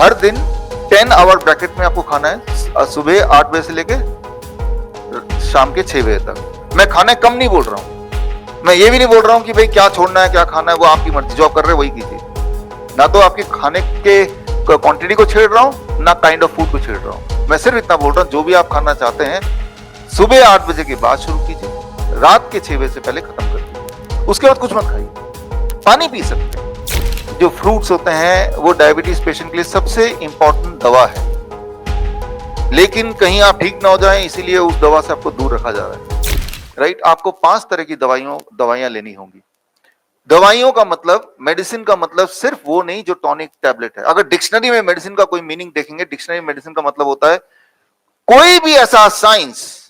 हर दिन 10 our bracket में आपको खाना है, सुबह 8 बजे से लेके शाम के 6 बजे तक। मैं खाने कम नहीं बोल रहा हूं, मैं ये भी नहीं बोल रहा हूं कि भाई क्या छोड़ना है क्या खाना है वो आपकी मर्जी, जो आप कर रहे हैं वही कीजिए। ना तो आपके खाने के क्वांटिटी को छेड़ रहा हूं, ना काइंड ऑफ फूड को छेड़ रहा हूं। मैं सिर्फ इतना बोल रहा हूं, जो भी आप खाना चाहते हैं सुबह 8 बजे के बाद शुरू कीजिए, रात के 6 बजे से पहले खत्म कर दीजिए। उसके बाद कुछ मत खाइए, पानी पी सकते हैं। जो फ्रूट्स होते हैं वो डायबिटीज पेशेंट के लिए सबसे इंपॉर्टेंट दवा है, लेकिन कहीं आप ठीक ना हो जाएं इसीलिए उस दवा से आपको दूर रखा जा रहा है, राइट। आपको 5 तरह की दवाइयां लेनी होंगी। दवाइयों का मतलब, मेडिसिन का मतलब सिर्फ वो नहीं जो टॉनिक टैबलेट है। अगर डिक्शनरी में मेडिसिन का कोई मीनिंग देखेंगे, डिक्शनरी में मेडिसिन का मतलब होता है कोई भी ऐसा साइंस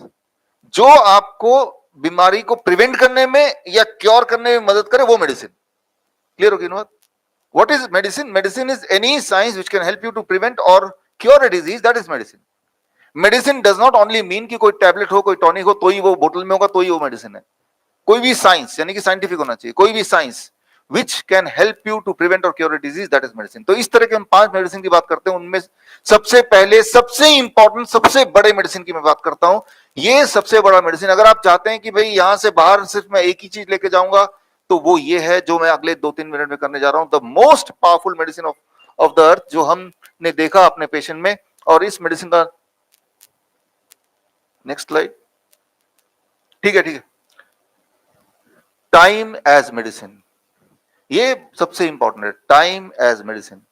जो आपको बीमारी को प्रिवेंट करने में या क्योर करने में मदद करे, वो मेडिसिन। क्लियर होगी ना? What is medicine? Medicine is any science which can help you to prevent or cure a disease. That is medicine. Medicine does not only mean कि कोई टैबलेट हो, कोई टॉनिक हो तो ही वो बोतल में होगा तो ही वो मेडिसिन है। कोई भी साइंस, यानी कि साइंटिफिक होना चाहिए, कोई भी science which can help you to prevent or cure a disease, that is medicine. तो इस तरह के हम 5 मेडिसिन की बात करते हैं। उनमें सबसे पहले, सबसे इंपॉर्टेंट, सबसे बड़े मेडिसिन की मैं बात करता हूं। ये सबसे बड़ा मेडिसिन, अगर आप चाहते हैं कि भाई यहां से बाहर सिर्फ मैं एक ही चीज लेके जाऊंगा, तो वो ये है जो मैं अगले 2-3 मिनट में करने जा रहा हूं। The most powerful medicine of the earth, जो हमने देखा अपने पेशेंट में। और इस मेडिसिन का, नेक्स्ट स्लाइड, ठीक है, टाइम एज मेडिसिन। ये सबसे इंपॉर्टेंट है, टाइम एज मेडिसिन।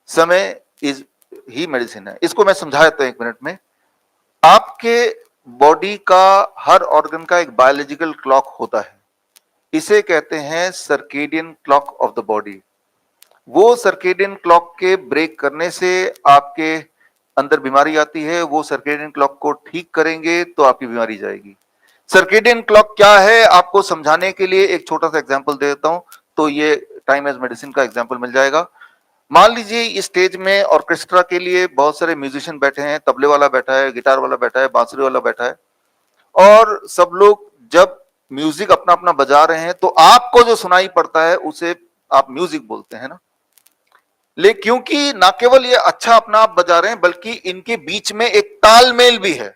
समय इज ही मेडिसिन है। इसको मैं समझा देता हूं 1 मिनट में। आपके बॉडी का हर ऑर्गन का एक बायोलॉजिकल क्लॉक होता है, इसे कहते हैं circadian clock of the body. वो सर्केडियन क्लॉक के ब्रेक करने से आपके अंदर बीमारी आती है। वो सर्केडियन क्लॉक को ठीक करेंगे तो आपकी बीमारी जाएगी। सर्केडियन क्लॉक क्या है, आपको समझाने के लिए एक छोटा सा एग्जांपल दे देता हूं, तो ये टाइम एज मेडिसिन का एग्जांपल मिल जाएगा। मान लीजिए इस स्टेज में ऑर्केस्ट्रा के लिए बहुत सारे म्यूजिशियन बैठे हैं, तबले वाला बैठा है, गिटार वाला बैठा है, बांसुरी वाला बैठा है, और सब लोग जब म्यूजिक अपना अपना बजा रहे हैं तो आपको जो सुनाई पड़ता है उसे आप म्यूजिक बोलते हैं ना। लेकिन क्योंकि ना केवल ये अच्छा अपना आप बजा रहे हैं, बल्कि इनके बीच में एक तालमेल भी है।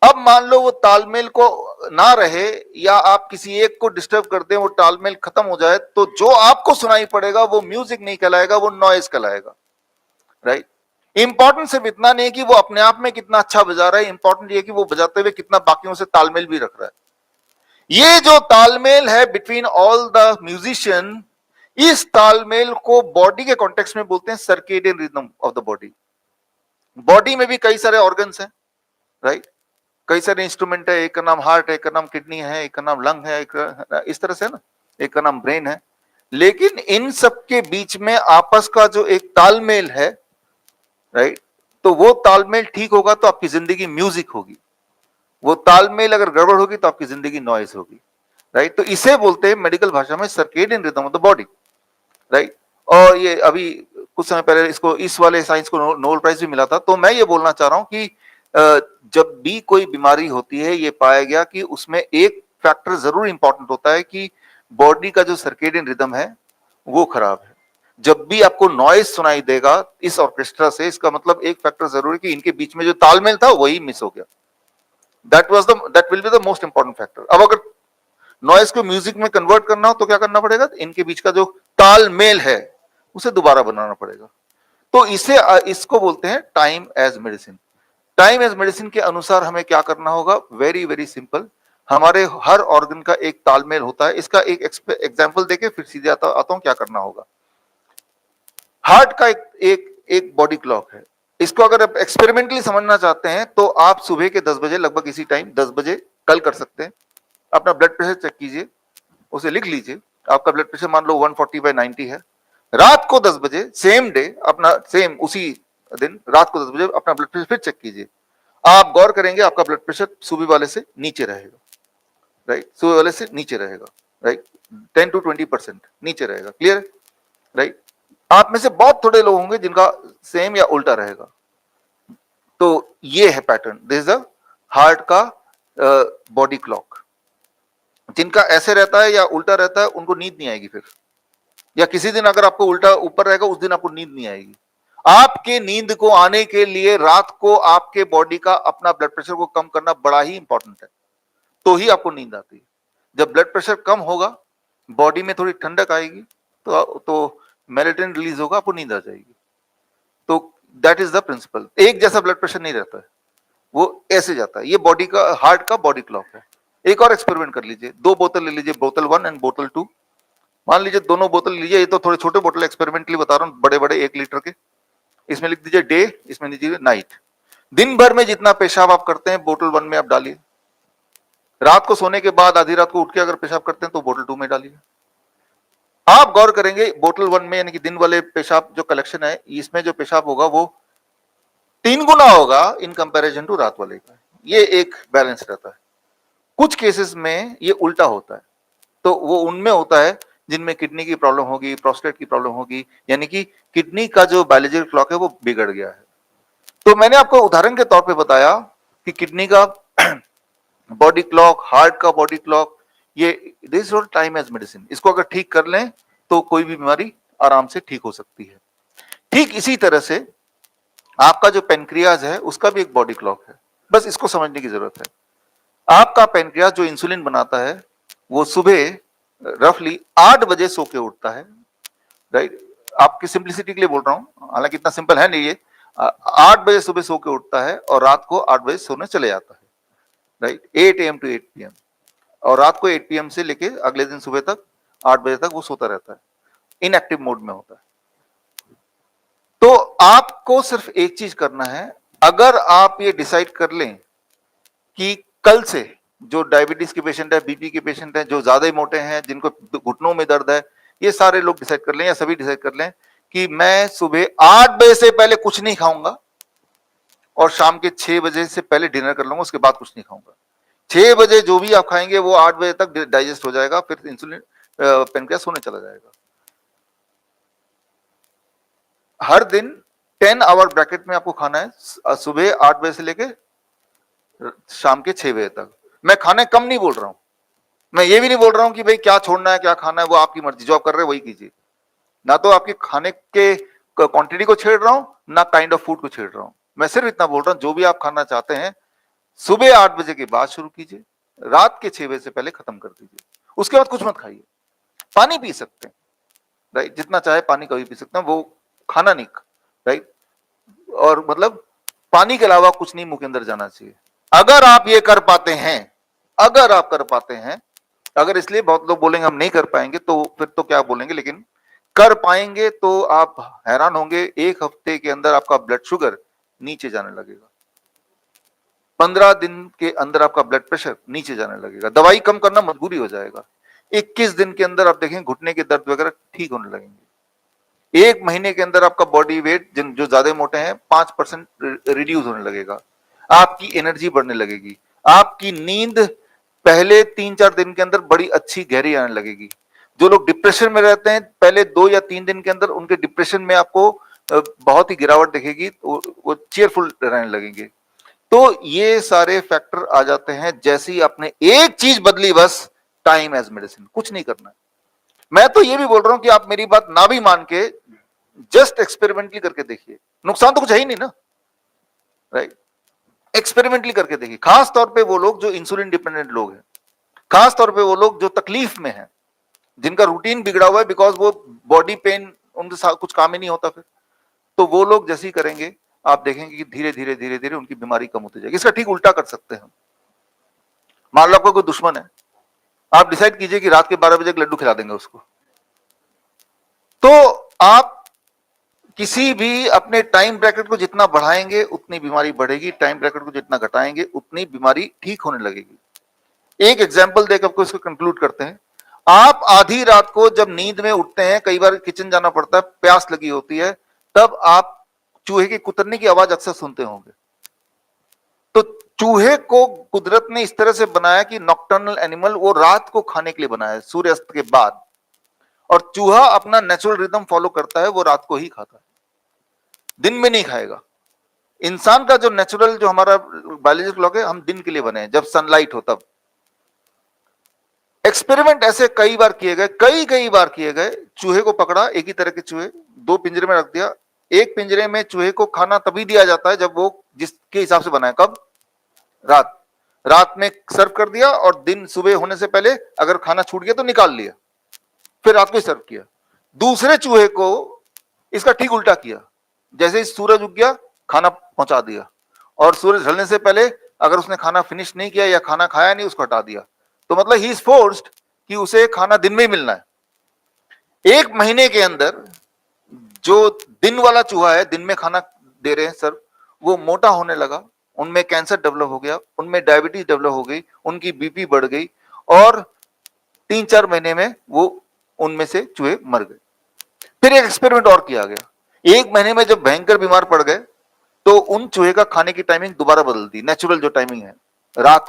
अब मान लो वो तालमेल को ना रहे, या आप किसी एक को डिस्टर्ब कर दें, वो तालमेल खत्म हो जाए, तो जो आपको सुनाई पड़ेगा वो म्यूजिक नहीं कहलाएगा, वो नॉइज कहलाएगा, राइट। इंपॉर्टेंट सिर्फ इतना नहीं कि वो अपने आप में कितना अच्छा बजा रहा है, इंपॉर्टेंट ये कि वो बजाते हुए कितना बाकियों से तालमेल भी रख रहा है। ये जो तालमेल है बिटवीन ऑल द म्यूजिशियन, इस तालमेल को बॉडी के कॉन्टेक्स्ट में बोलते हैं circadian rhythm of the body. Body में भी कई सारे ऑर्गन्स हैं, राइट, कई सारे इंस्ट्रूमेंट है। एक का नाम हार्ट है, एक का नाम किडनी है, एक का नाम लंग है, एक इस तरह से ना, एक का नाम ब्रेन है। लेकिन इन सब के बीच में आपस का जो एक तालमेल है, राइट, तो वो तालमेल ठीक होगा तो आपकी जिंदगी म्यूजिक होगी। वो तालमेल अगर गड़बड़ होगी तो आपकी जिंदगी नॉइज होगी, राइट। तो इसे बोलते हैं मेडिकल भाषा में circadian rhythm of the body, right. और ये अभी कुछ समय पहले इसको, इस वाले साइंस को नोबेल प्राइज भी मिला था। तो मैं ये बोलना चाह रहा हूं कि जब भी कोई बीमारी होती है, ये पाया गया कि उसमें एक फैक्टर जरूर इंपॉर्टेंट होता है कि बॉडी का जो सर्केडियन रिदम है वो खराब है। जब भी आपको नॉइज सुनाई देगा इस ऑर्केस्ट्रा से, इसका मतलब एक फैक्टर जरूर है कि इनके बीच में जो तालमेल था वही मिस हो गया। That will be the most important factor. अब अगर नॉइज को म्यूजिक में कन्वर्ट करना हो तो क्या करना पड़ेगा, इनके बीच का जो तालमेल है उसे दोबारा बनाना पड़ेगा। तो इसको बोलते हैं time as medicine. Time as medicine के अनुसार हमें क्या करना होगा, वेरी वेरी सिंपल। हमारे हर ऑर्गन का एक तालमेल होता है। इसका एक एग्जांपल देके फिर सीधे आता हूं क्या करना होगा। हार्ट का एक बॉडी क्लॉक है। इसको अगर आप एक्सपेरिमेंटली समझना चाहते हैं तो आप सुबह के 10 बजे, लगभग इसी टाइम 10 बजे कल कर सकते हैं, अपना ब्लड प्रेशर चेक कीजिए, उसे लिख लीजिए। आपका ब्लड प्रेशर मान लो 140/90 है। रात को 10 बजे सेम डे, अपना सेम उसी दिन रात को 10 बजे अपना ब्लड प्रेशर फिर चेक कीजिए। आप गौर करेंगे आपका ब्लड प्रेशर सुबह वाले से नीचे रहेगा, राइट, सुबह वाले से नीचे रहेगा, राइट, 10 to 20% नीचे रहेगा। Clear, right. आप में से बहुत थोड़े लोग होंगे जिनका सेम या उल्टा रहेगा। तो ये है pattern, this is the heart का बॉडी क्लॉक। जिनका ऐसे रहता है या उल्टा रहता है उनको नींद नहीं आएगी फिर, या किसी दिन अगर आपको उल्टा ऊपर रहेगा उस दिन आपको नींद नहीं आएगी। आपके नींद को आने के लिए रात को आपके बॉडी का अपना ब्लड प्रेशर को कम करना बड़ा ही इंपॉर्टेंट है, तो ही आपको नींद आती है। जब ब्लड प्रेशर कम होगा, बॉडी में थोड़ी ठंडक आएगी, तो मेलेटोनिन रिलीज होगा, आपको नींद आ जाएगी। तो दैट इज द प्रिंसिपल। एक जैसा ब्लड प्रेशर नहीं रहता है, वो ऐसे जाता है। ये बॉडी का, हार्ट का बॉडी क्लॉक है। एक और एक्सपेरिमेंट कर लीजिए, 2 बोतल ले लीजिए, बोतल 1 एंड बोतल 2। मान लीजिए दोनों बोतल लीजिए, ये तो थोड़े छोटे बोतल एक्सपेरिमेंटली बता रहा हूं, बड़े बड़े 1 लीटर के। इसमें लिख दीजिए डे, इसमें लीजिए नाइट। दिन भर में जितना पेशाब आप करते हैं बोतल 1 में आप डालिए। रात को सोने के बाद आधी रात को उठ के अगर पेशाब करते हैं तो बोतल 2 में डालिए। आप गौर करेंगे बोतल 1 में, यानी कि दिन वाले पेशाब जो कलेक्शन है, इसमें जो पेशाब होगा वो 3 गुना होगा इन कंपैरिजन टू रात वाले का। ये एक बैलेंस रहता है। कुछ केसेस में ये उल्टा होता है, तो वो उनमें होता है जिनमें किडनी की प्रॉब्लम होगी, प्रोस्टेट की प्रॉब्लम होगी, यानी कि किडनी का जो बायोलॉजिकल क्लॉक है वो बिगड़ गया है। तो मैंने आपको उदाहरण के तौर पे बताया कि किडनी का बॉडी क्लॉक, हार्ट का बॉडी क्लॉक, ये this is time as medicine. इसको अगर ठीक कर लें तो कोई भी बीमारी आराम से ठीक हो सकती है। ठीक इसी तरह से आपका जो पेनक्रियाज है उसका भी एक बॉडी क्लॉक है, बस इसको समझने की जरूरत है। आपका पेनक्रियाज जो इंसुलिन बनाता है वो सुबह रफली 8 बजे सो के उठता है, राइट। आपकी सिंप्लिसिटी के लिए बोल रहा हूं, हालांकि इतना सिंपल है नहीं ये। 8 बजे सुबह सो के उठता है और रात को 8 बजे सोने चले जाता है, राइट। 8 AM टू 8 PM, और रात को 8 PM से लेके अगले दिन सुबह तक 8 बजे तक वो सोता रहता है, इनएक्टिव मोड में होता है। तो आपको सिर्फ एक चीज करना है, अगर आप ये डिसाइड कर लें कि कल से जो डायबिटीज के पेशेंट है, बीपी के पेशेंट है, जो ज्यादा ही मोटे हैं, जिनको घुटनों में दर्द है, ये सारे लोग डिसाइड कर लें, या सभी डिसाइड कर लें कि मैं सुबह 8 बजे से पहले कुछ नहीं खाऊंगा और शाम के 6 बजे से पहले डिनर कर लूंगा, उसके बाद कुछ नहीं खाऊंगा। 6 बजे जो भी आप खाएंगे वो 8 बजे तक डाइजेस्ट हो जाएगा, फिर इंसुलिन पेनक्रियास सोने चला जाएगा। हर दिन 10 आवर ब्रैकेट में आपको खाना है, सुबह 8 बजे से लेके शाम के 6 बजे तक। मैं खाने कम नहीं बोल रहा हूं, मैं ये भी नहीं बोल रहा हूं कि भाई क्या छोड़ना है क्या खाना है, वो आपकी मर्जी, जो आप कर रहे हैं वही कीजिए। ना तो आपके खाने के क्वांटिटी को छेड़ रहा हूं, ना काइंड ऑफ फूड को छेड़ रहा हूं। मैं सिर्फ इतना बोल रहा हूं, जो भी आप खाना चाहते हैं सुबह 8 बजे के बाद शुरू कीजिए, रात के 6 बजे से पहले खत्म कर दीजिए। उसके बाद कुछ मत खाइए। पानी पी सकते हैं, राइट, जितना चाहे पानी कभी पी सकते हैं, वो खाना नहीं, राइट। और मतलब पानी के अलावा कुछ नहीं मुंह के अंदर जाना चाहिए। अगर आप ये कर पाते हैं, अगर आप कर पाते हैं, अगर, इसलिए बहुत लोग बोलेंगे हम नहीं कर पाएंगे, तो फिर तो क्या बोलेंगे, लेकिन कर पाएंगे तो आप हैरान होंगे, 1 हफ्ते के अंदर आपका ब्लड शुगर नीचे जाने लगेगा, 15 दिन के अंदर आपका ब्लड प्रेशर नीचे जाने लगेगा, दवाई कम करना मजबूरी हो जाएगा, 21 दिन के अंदर आप देखेंगे घुटने के दर्द वगैरह ठीक होने लगेंगे, 1 महीने के अंदर आपका बॉडी वेट जो ज्यादा मोटे हैं 5% रिड्यूस होने लगेगा, आपकी एनर्जी बढ़ने लगेगी, आपकी नींद पहले 3-4 दिन के अंदर बड़ी अच्छी गहरी आने लगेगी। जो लोग डिप्रेशन में रहते हैं, पहले 2 या 3 दिन के अंदर उनके डिप्रेशन में आपको बहुत ही गिरावट दिखेगी, वो चीयरफुल रहने लगेंगे। तो ये सारे फैक्टर आ जाते हैं जैसे ही आपने एक चीज बदली, बस टाइम एज मेडिसिन, कुछ नहीं करना है। मैं तो ये भी बोल रहा हूं कि आप मेरी बात ना भी मान के जस्ट एक्सपेरिमेंटली करके देखिए, नुकसान तो कुछ है ही नहीं ना, राइट। एक्सपेरिमेंटली करके देखिए, खास तौर पे वो लोग जो इंसुलिन डिपेंडेंट लोग हैं, खास तौर पे वो लोग जो तकलीफ में हैं, जिनका रूटीन बिगड़ा हुआ है, बिकॉज वो बॉडी पेन उनके साथ कुछ काम ही नहीं होता, फिर तो वो लोग जैसे ही करेंगे आप देखेंगे कि धीरे धीरे धीरे धीरे उनकी बीमारी कम होती जाएगी। इसका ठीक उल्टा कर सकते हैं। मान लो आपको कोई दुश्मन है, आप डिसाइड कीजिए कि रात के 12 बजे एक लड्डू खिला देंगे उसको, तो आप किसी भी अपने टाइम ब्रैकेट को जितना बढ़ाएंगे उतनी बीमारी बढ़ेगी, टाइम ब्रैकेट को जितना घटाएंगे उतनी बीमारी ठीक होने लगेगी। एक एग्जांपल देकर आपको इसको कंक्लूड करते हैं। आप आधी रात को जब नींद में उठते हैं, कई बार किचन जाना पड़ता है, प्यास लगी होती है, तब आप चूहे के कुतरने की आवाज अक्सर सुनते होंगे। तो चूहे को कुदरत ने इस तरह से बनाया कि नॉकटर्नल एनिमल, वो रात को खाने के लिए बनाया है, सूर्यास्त के बाद, और चूहा अपना नेचुरल रिदम फॉलो करता है, वो रात को ही खाता है, दिन में नहीं खाएगा। इंसान का जो नेचुरल, जो हमारा बायोलॉजिकल क्लॉक है, हम दिन के लिए बने हैं, जब सनलाइट हो तब। एक्सपेरिमेंट ऐसे कई बार किए गए, कई बार किए गए। चूहे को पकड़ा, एक ही तरह के चूहे, 2 पिंजरे में रख दिया, एक पिंजरे में चूहे को खाना तभी दिया जाता है जब वो जिसके हिसाब से बना है, कब? रात रात में सर्व कर दिया और दिन सुबह होने से पहले अगर खाना छूट गया तो निकाल लिया, फिर रात को ही सर्व किया। दूसरे चूहे को इसका ठीक उल्टा किया, जैसे ही सूरज उग गया खाना पहुंचा दिया, और सूरज ढलने से पहले अगर उसने खाना फिनिश नहीं किया या खाना खाया नहीं, उसको हटा दिया। तो मतलब ही इज फोर्स्ड कि उसे खाना दिन में ही मिलना है। एक महीने के अंदर जो दिन वाला चूहा है, दिन में खाना दे रहे हैं सर, वो मोटा होने लगा, उनमें कैंसर डेवलप हो गया, उनमें डायबिटीज डेवलप हो गई, उनकी बीपी बढ़ गई, और 3-4 महीने में वो उनमें से चूहे मर गए। फिर एक एक्सपेरिमेंट और किया गया। एक महीने में जब भयंकर बीमार पड़ गए तो उन चूहे का खाने की टाइमिंग दोबारा बदल दी, नेचुरल जो टाइमिंग है, रात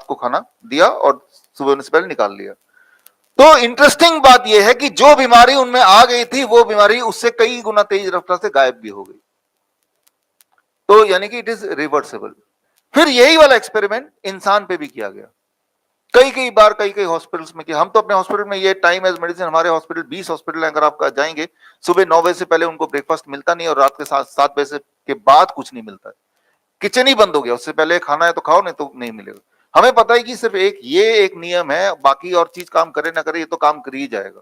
को खाना दिया और सुबह होने से पहले निकाल लिया। तो इंटरेस्टिंग बात यह है कि जो बीमारी उनमें आ गई थी वो बीमारी उससे कई गुना तेज रफ्तार से गायब भी हो गई। तो यानी कि इट इज रिवर्सेबल। फिर यही वाला एक्सपेरिमेंट इंसान पे भी किया गया, कई बार कई हॉस्पिटल्स में किया। हम तो अपने हॉस्पिटल में ये टाइम एज मेडिसिन, हमारे हॉस्पिटल 20 हॉस्पिटल है, अगर आप जाएंगे सुबह 9 बजे से पहले उनको ब्रेकफास्ट मिलता नहीं, और रात के 7 बजे के बाद कुछ नहीं मिलता है। किचन ही बंद हो गया, उससे पहले खाना है तो खाओ, नहीं तो नहीं मिलेगा। हमें पता है कि सिर्फ एक नियम है, बाकी और चीज काम करे ना करे ये तो काम कर ही जाएगा।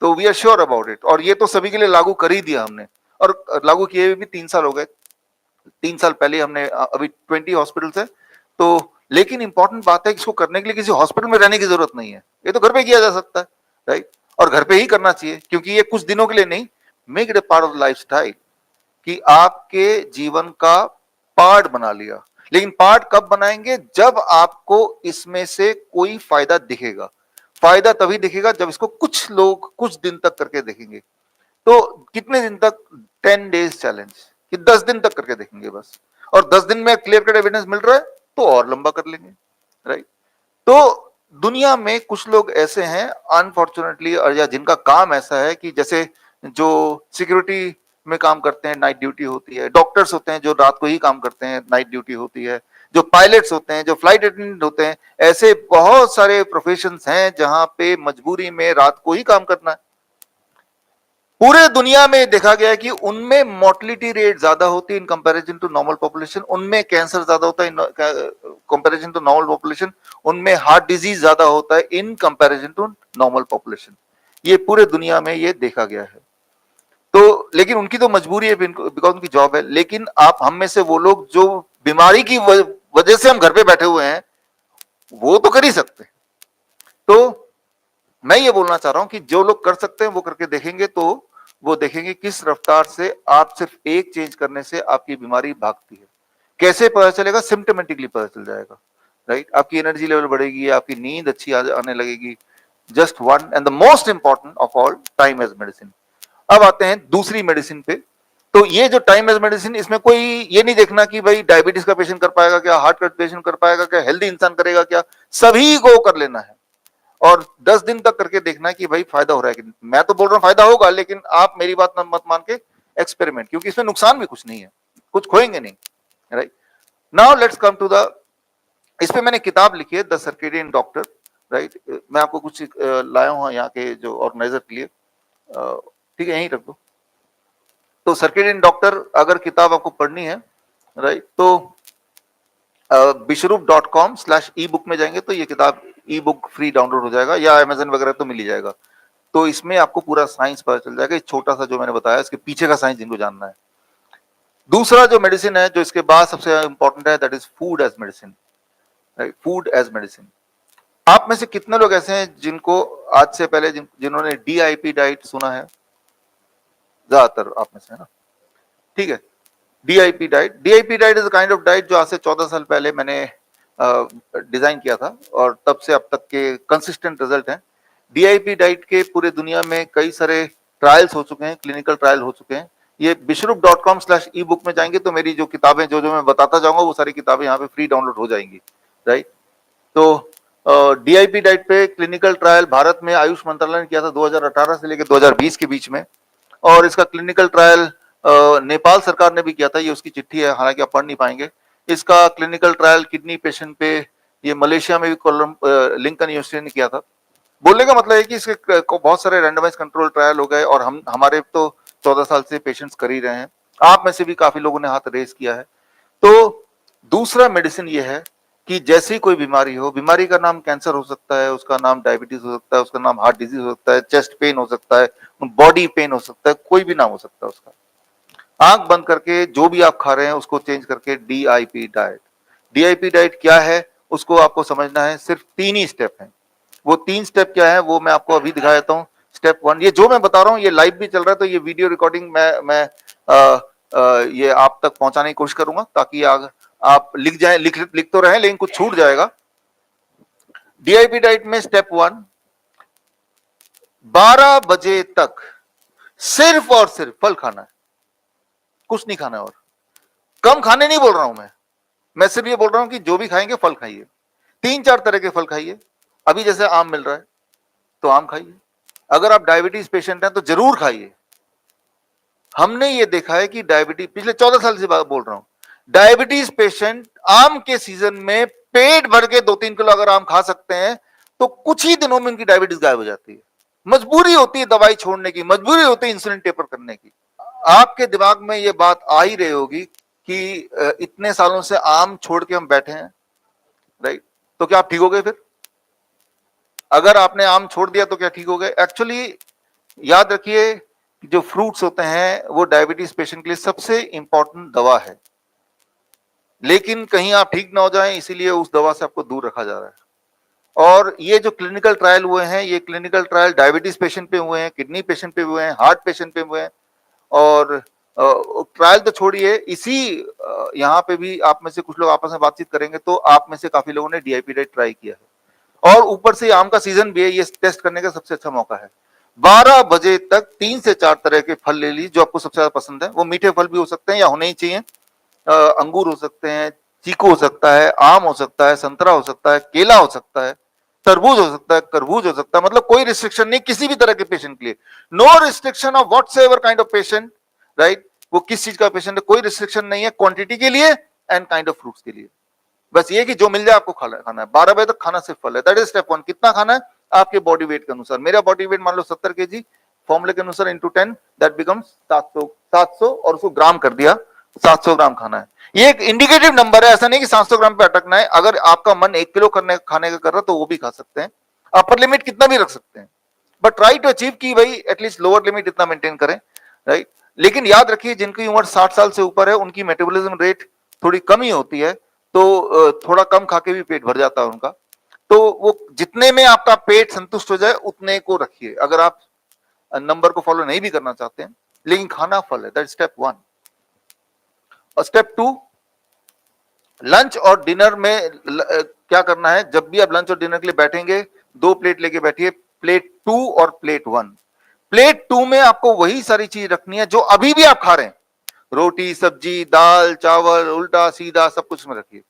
तो we are sure about it, और ये तो सभी के लिए लागू कर ही दिया हमने, और लागू किए हुए भी 3 साल हो गए। 3 साल पहले हमने, अभी 20 हॉस्पिटल्स है। तो लेकिन इंपॉर्टेंट बात है कि इसको करने के लिए किसी हॉस्पिटल में रहने की जरूरत नहीं है, ये तो घर पे किया जा सकता है, राइट? और घर पे ही करना चाहिए, क्योंकि ये कुछ दिनों के लिए नहीं, make it A part of life style, कि आपके जीवन का पार्ट बना लिया। लेकिन पार्ट कब बनाएंगे? जब आपको इसमें से कोई फायदा दिखेगा। फायदा तभी दिखेगा जब इसको कुछ लोग कुछ दिन तक करके देखेंगे। तो कितने दिन तक? 10 डेज चैलेंज, कि 10 दिन तक करके देखेंगे बस, और 10 दिन में क्लियर कट एविडेंस मिल रहा है तो और लंबा कर लेंगे, राइट? तो दुनिया में कुछ लोग ऐसे हैं अनफॉर्चुनेटली, और या जिनका काम ऐसा है कि जैसे जो सिक्योरिटी में काम करते हैं, नाइट ड्यूटी होती है, डॉक्टर्स होते हैं जो रात को ही काम करते हैं, नाइट ड्यूटी होती है, जो पायलट्स होते हैं, जो फ्लाइट अटेंडेंट होते हैं, ऐसे बहुत सारे प्रोफेशंस हैं जहां पे मजबूरी में रात को ही काम करना है। पूरे दुनिया में देखा गया है कि उनमें मोर्टेलिटी रेट ज्यादा होती है in comparison to normal population, उनमें कैंसर ज्यादा होता है in comparison to normal population, उनमें हार्ट डिजीज ज्यादा होता है in comparison to normal population. ये पूरे दुनिया में ये देखा गया है। तो लेकिन उनकी तो मजबूरी है, बिकॉज उनकी जॉब है। लेकिन आप हम में से वो लोग जो बीमारी की वजह से हम घर पे बैठे हुए हैं, वो तो कर ही सकते हैं। तो मैं ये बोलना चाह रहा हूं कि जो लोग कर सकते हैं वो करके देखेंगे, तो वो देखेंगे किस रफ्तार से आप सिर्फ एक चेंज करने से आपकी बीमारी भागती है। कैसे पता चलेगा? सिम्टोमेटिकली पता चल जाएगा, राइट? आपकी एनर्जी लेवल बढ़ेगी, आपकी नींद अच्छी आने लगेगी। Just one and the most important of all, time as medicine. अब आते हैं दूसरी मेडिसिन पे। तो ये जो टाइम एज मेडिसिन, इसमें कोई ये नहीं देखना कि भाई डायबिटीज का पेशेंट कर पाएगा क्या, हार्ट का पेशेंट कर पाएगा क्या, हेल्दी इंसान करेगा क्या, सभी को कर लेना है। और 10 दिन तक करके देखना है कि भाई फायदा हो रहा है कि नहीं। मैं तो बोल रहा हूं फायदा होगा, लेकिन आप मेरी बात मत मान के एक्सपेरिमेंट, क्योंकि इसमें नुकसान भी कुछ नहीं है, कुछ खोएंगे नहीं, right? Now let's come to the, इस पे मैंने किताब लिखी है, द सर्केडियन डॉक्टर, राइट? मैं आपको कुछ लाया हूं यहाँ के जो ऑर्गेनाइजर के लिए, ठीक है, यहीं रख दो। तो सर्केडियन डॉक्टर अगर किताब आपको पढ़नी है, राइट, तो bishrup.com/ebook में जाएंगे तो ये किताब ई बुक फ्री डाउनलोड हो जाएगा, या अमेजन वगैरह तो मिल ही जाएगा। तो इसमें आपको पूरा साइंस पता चल जाएगा, छोटा सा जो मैंने बताया इसके पीछे का साइंस जिनको जानना है। दूसरा जो मेडिसिन है जो इसके बाद सबसे इंपॉर्टेंट है, that is food as medicine, right? Food as medicine. आप में से कितने लोग ऐसे हैं जिनको आज से पहले जिन्होंने DIP डाइट सुना है? ज्यादातर आप में से, है ना? ठीक है। DIP diet is a kind of diet जो आज से 14 साल पहले मैंने डिजाइन किया था, और तब से अब तक के कंसिस्टेंट रिजल्ट हैं। DIP डाइट के पूरे दुनिया में कई सारे ट्रायल्स हो चुके हैं, क्लिनिकल ट्रायल हो चुके हैं। ये bishrup.com/ebook में जाएंगे तो मेरी जो किताबें जो मैं बताता जाऊंगा वो सारी किताबें यहाँ पे फ्री डाउनलोड हो जाएंगी, राइट? तो DIP डाइट पे क्लिनिकल ट्रायल भारत में आयुष मंत्रालय ने किया था 2018 से लेकर 2020 के बीच में, और इसका क्लिनिकल ट्रायल नेपाल सरकार ने भी किया था, ये उसकी चिट्ठी है, हालांकि आप पढ़ नहीं पाएंगे। इसका क्लिनिकल ट्रायल किडनी पेशेंट पे ये मलेशिया में भी लिंकन यूनिवर्सिटी ने किया था। बोलने का मतलब है कि इसके बहुत सारे रैंडमाइज कंट्रोल ट्रायल हो गए, और हमारे तो 14 साल से पेशेंट्स कर ही रहे हैं, आप में से भी काफी लोगों ने हाथ रेस किया है। तो दूसरा मेडिसिन ये है कि जैसी कोई बीमारी हो, बीमारी का नाम कैंसर हो सकता है, उसका नाम डायबिटीज हो सकता है, उसका नाम हार्ट डिजीज हो सकता है, चेस्ट पेन हो सकता है, बॉडी पेन हो सकता है, कोई भी नाम हो सकता है उसका। आंख बंद करके जो भी आप खा रहे हैं उसको चेंज करके DIP डाइट। DIP डाइट क्या है उसको आपको समझना है, सिर्फ 3 ही स्टेप हैं। वो 3 स्टेप क्या है वो मैं आपको अभी दिखा देता हूँ। स्टेप 1, ये जो मैं बता रहा हूँ ये लाइव भी चल रहा है, तो ये वीडियो रिकॉर्डिंग मैं ये आप तक पहुंचाने की कोशिश करूंगा ताकि आप लिख जाए, लिख तो रहे लेकिन कुछ छूट जाएगा। DIP डाइट में स्टेप 1, 12 बजे तक सिर्फ और सिर्फ फल खाना है, कुछ नहीं खाना है। और कम खाने नहीं बोल रहा हूं मैं सिर्फ ये बोल रहा हूं कि जो भी खाएंगे फल खाइए, 3-4 तरह के फल खाइए। अभी जैसे आम मिल रहा है तो आम खाइए, अगर आप डायबिटीज पेशेंट हैं तो जरूर खाइए। हमने ये देखा है कि डायबिटीज, पिछले 14 साल से बात बोल रहा हूं, डायबिटीज पेशेंट आम के सीजन में पेट भर के 2-3 किलो अगर आम खा सकते हैं तो कुछ ही दिनों में उनकी डायबिटीज गायब हो जाती है। मजबूरी होती है दवाई छोड़ने की, मजबूरी होती है इंसुलिन टेपर करने की। आपके दिमाग में ये बात आ ही रही होगी कि इतने सालों से आम छोड़ के हम बैठे हैं, राइट? तो क्या आप ठीक हो गए फिर? अगर आपने आम छोड़ दिया तो क्या ठीक हो गए? एक्चुअली याद रखिए जो फ्रूट्स होते हैं वो डायबिटीज पेशेंट के लिए सबसे इंपॉर्टेंट दवा है, लेकिन कहीं आप ठीक ना हो जाएं इसीलिए उस दवा से आपको दूर रखा जा रहा है। और ये जो क्लिनिकल ट्रायल हुए हैं, ये क्लिनिकल ट्रायल डायबिटीज पेशेंट पे हुए हैं, किडनी पेशेंट पे हुए हैं, हार्ट पेशेंट पे हुए हैं। और ट्रायल तो छोड़िए, इसी यहाँ पे भी आप में से कुछ लोग आपस में बातचीत करेंगे तो आप में से काफी लोगों ने DIP डाइट ट्राई किया है। और ऊपर से आम का सीजन भी है, ये टेस्ट करने का सबसे अच्छा मौका है। 12 बजे तक 3 से 4 तरह के फल ले लीजिए जो आपको सबसे ज्यादा पसंद है। वो मीठे फल भी हो सकते हैं या होने ही चाहिए। अंगूर हो सकते हैं, चीकू हो सकता है, आम हो सकता है, संतरा हो सकता है, केला हो सकता है, तरबूज हो सकता है, तरबूज हो सकता है। मतलब कोई रिस्ट्रिक्शन नहीं किसी भी तरह के पेशेंट के लिए, no restriction of whatsoever kind of patient, right? वो किस चीज का पेशेंट है, कोई रिस्ट्रिक्शन नहीं है क्वांटिटी के लिए एंड काइंड ऑफ फ्रूट्स के लिए। बस ये कि जो मिल जाए आपको खाना है। 12 बजे तक खाना सिर्फ फल है, दैट इज स्टेप 1। कितना खाना है? आपके बॉडी वेट के अनुसार। मेरा बॉडी वेट मान लो 70 kg, फॉर्मूले के अनुसार इंटू 10 दैट बिकम्स 700 और उसको ग्राम कर दिया, 700 ग्राम खाना है। ये एक इंडिकेटिव नंबर है, ऐसा नहीं कि 700 ग्राम पे अटकना है। अगर आपका मन 1 किलो खाने का कर रहा तो वो भी खा सकते हैं, अपर लिमिट कितना भी रख सकते हैं, बट ट्राई टू अचीव की भाई एटलीस्ट लोअर लिमिट इतना मेंटेन करें, राइट? लेकिन याद रखिए जिनकी उम्र 60 साल से ऊपर है उनकी मेटाबॉलिज्म रेट थोड़ी कम ही होती है, तो थोड़ा कम खा के भी पेट भर जाता है उनका। तो वो जितने में आपका पेट संतुष्ट हो जाए उतने को रखिए, अगर आप नंबर को फॉलो नहीं भी करना चाहते हैं, लेकिन खाना फल है, दैट स्टेप 1। और स्टेप 2, लंच और डिनर में क्या करना है? जब भी आप लंच और डिनर के लिए बैठेंगे 2 प्लेट लेके बैठिए, प्लेट 2 और प्लेट 1। प्लेट 2 में आपको वही सारी चीज रखनी है जो अभी भी आप खा रहे हैं, रोटी सब्जी दाल चावल उल्टा सीधा सब कुछ में रखिए।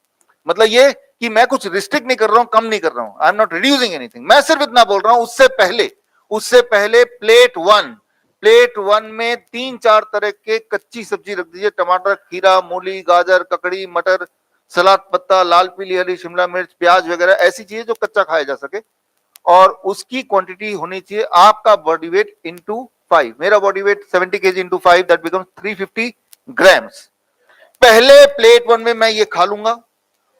मतलब ये कि मैं कुछ रिस्ट्रिक्ट नहीं कर रहा हूं, कम नहीं कर रहा हूं, I am not reducing anything, मैं सिर्फ इतना बोल रहा हूं उससे पहले प्लेट 1 में 3-4 तरह के कच्ची सब्जी रख दीजिए, टमाटर खीरा मूली गाजर ककड़ी मटर सलाद पत्ता लाल पीली हरी शिमला मिर्च प्याज वगैरह, ऐसी चीजें जो कच्चा खाया जा सके। और उसकी क्वांटिटी होनी चाहिए आपका बॉडी वेट इंटू 5। मेरा body weight 70 kg into 5 that becomes 350 grams. पहले प्लेट 1 में मैं ये खा लूंगा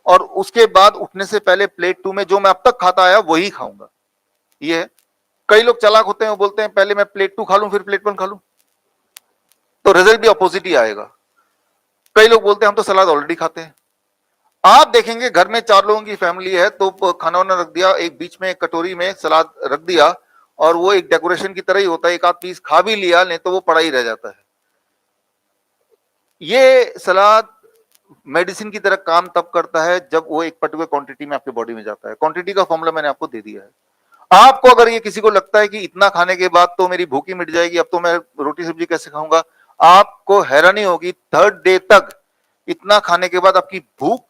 और उसके बाद उठने से पहले प्लेट 2 में जो मैं अब तक खाता आया वही खाऊंगा। ये कई लोग चालाक होते हैं, वो बोलते हैं पहले मैं प्लेट 2 खा लूं फिर प्लेट 1 खा लूं, तो रिजल्ट भी अपोजिट ही आएगा। कई लोग बोलते हैं हम तो सलाद ऑलरेडी खाते हैं। आप देखेंगे घर में 4 लोगों की फैमिली है तो खाना वाना रख दिया, एक बीच में एक कटोरी में सलाद रख दिया और वो एक डेकोरेशन की तरह ही होता है, एक आध पीस खा भी लिया नहीं तो वो पड़ा ही रह जाता है। ये सलाद मेडिसिन की तरह काम तब करता है जब वो एक पर्टिकुलर क्वांटिटी में आपके बॉडी में जाता है। क्वांटिटी का फॉर्मूला मैंने आपको दे दिया है। आपको अगर ये किसी को लगता है कि इतना खाने के बाद तो मेरी भूख ही मिट जाएगी, अब तो मैं रोटी सब्जी कैसे खाऊंगा, आपको हैरानी होगी 3rd डे तक इतना खाने के बाद आपकी भूख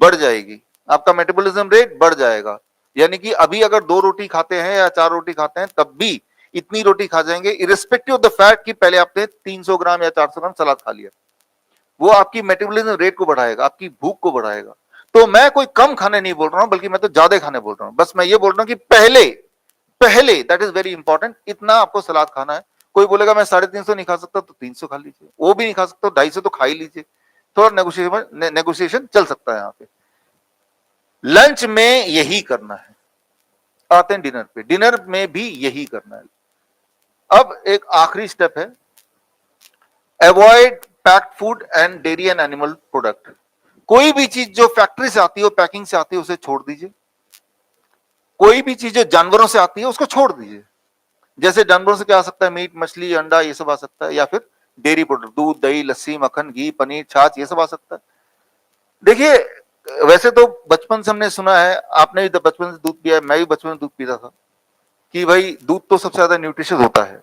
बढ़ जाएगी, आपका मेटाबॉलिज्म रेट बढ़ जाएगा। यानी कि अभी अगर 2 रोटी खाते हैं या 4 रोटी खाते हैं तब भी इतनी रोटी खा जाएंगे इरिस्पेक्टिव ऑफ द फैक्ट कि पहले आपने 300 ग्राम या 400 ग्राम सलाद खा लिया। वो आपकी मेटाबॉलिज्म रेट को बढ़ाएगा, आपकी भूख को बढ़ाएगा। तो मैं कोई कम खाने नहीं बोल रहा हूं बल्कि मैं तो ज्यादा खाने बोल रहा हूं। बस मैं ये बोल रहा हूं कि पहले दैट इज वेरी इंपॉर्टेंट, इतना आपको सलाद खाना है, कोई बोलेगा मैं 350 नहीं खा सकता, तो 300 खा लीजिए, वो भी नहीं खा सकता 250 तो खा ही लीजिए, थोड़ा नेगोशिएशन चल सकता है यहाँ पे। लंच में यही करना है, आते हैं डिनर पे, डिनर में भी यही करना है। अब एक आखिरी स्टेप है, avoid packed food and dairy and animal product. कोई भी चीज जो फैक्ट्री से आती है, पैकिंग से आती है, उसे छोड़ दीजिए। कोई भी चीज जो जानवरों से आती है उसको छोड़ दीजिए। जैसे जानवरों से क्या आ सकता है, मीट, मछली, अंडा, ये सब आ सकता है, या फिर डेयरी प्रोडक्ट, दूध, दही, लस्सी, मक्खन, घी, पनीर, छाछ, ये सब आ सकता है। देखिए, वैसे तो बचपन से हमने सुना है, आपने भी बचपन से दूध पिया है, मैं भी बचपन में दूध पीता था, कि भाई दूध तो सबसे ज्यादा न्यूट्रिशियस होता है।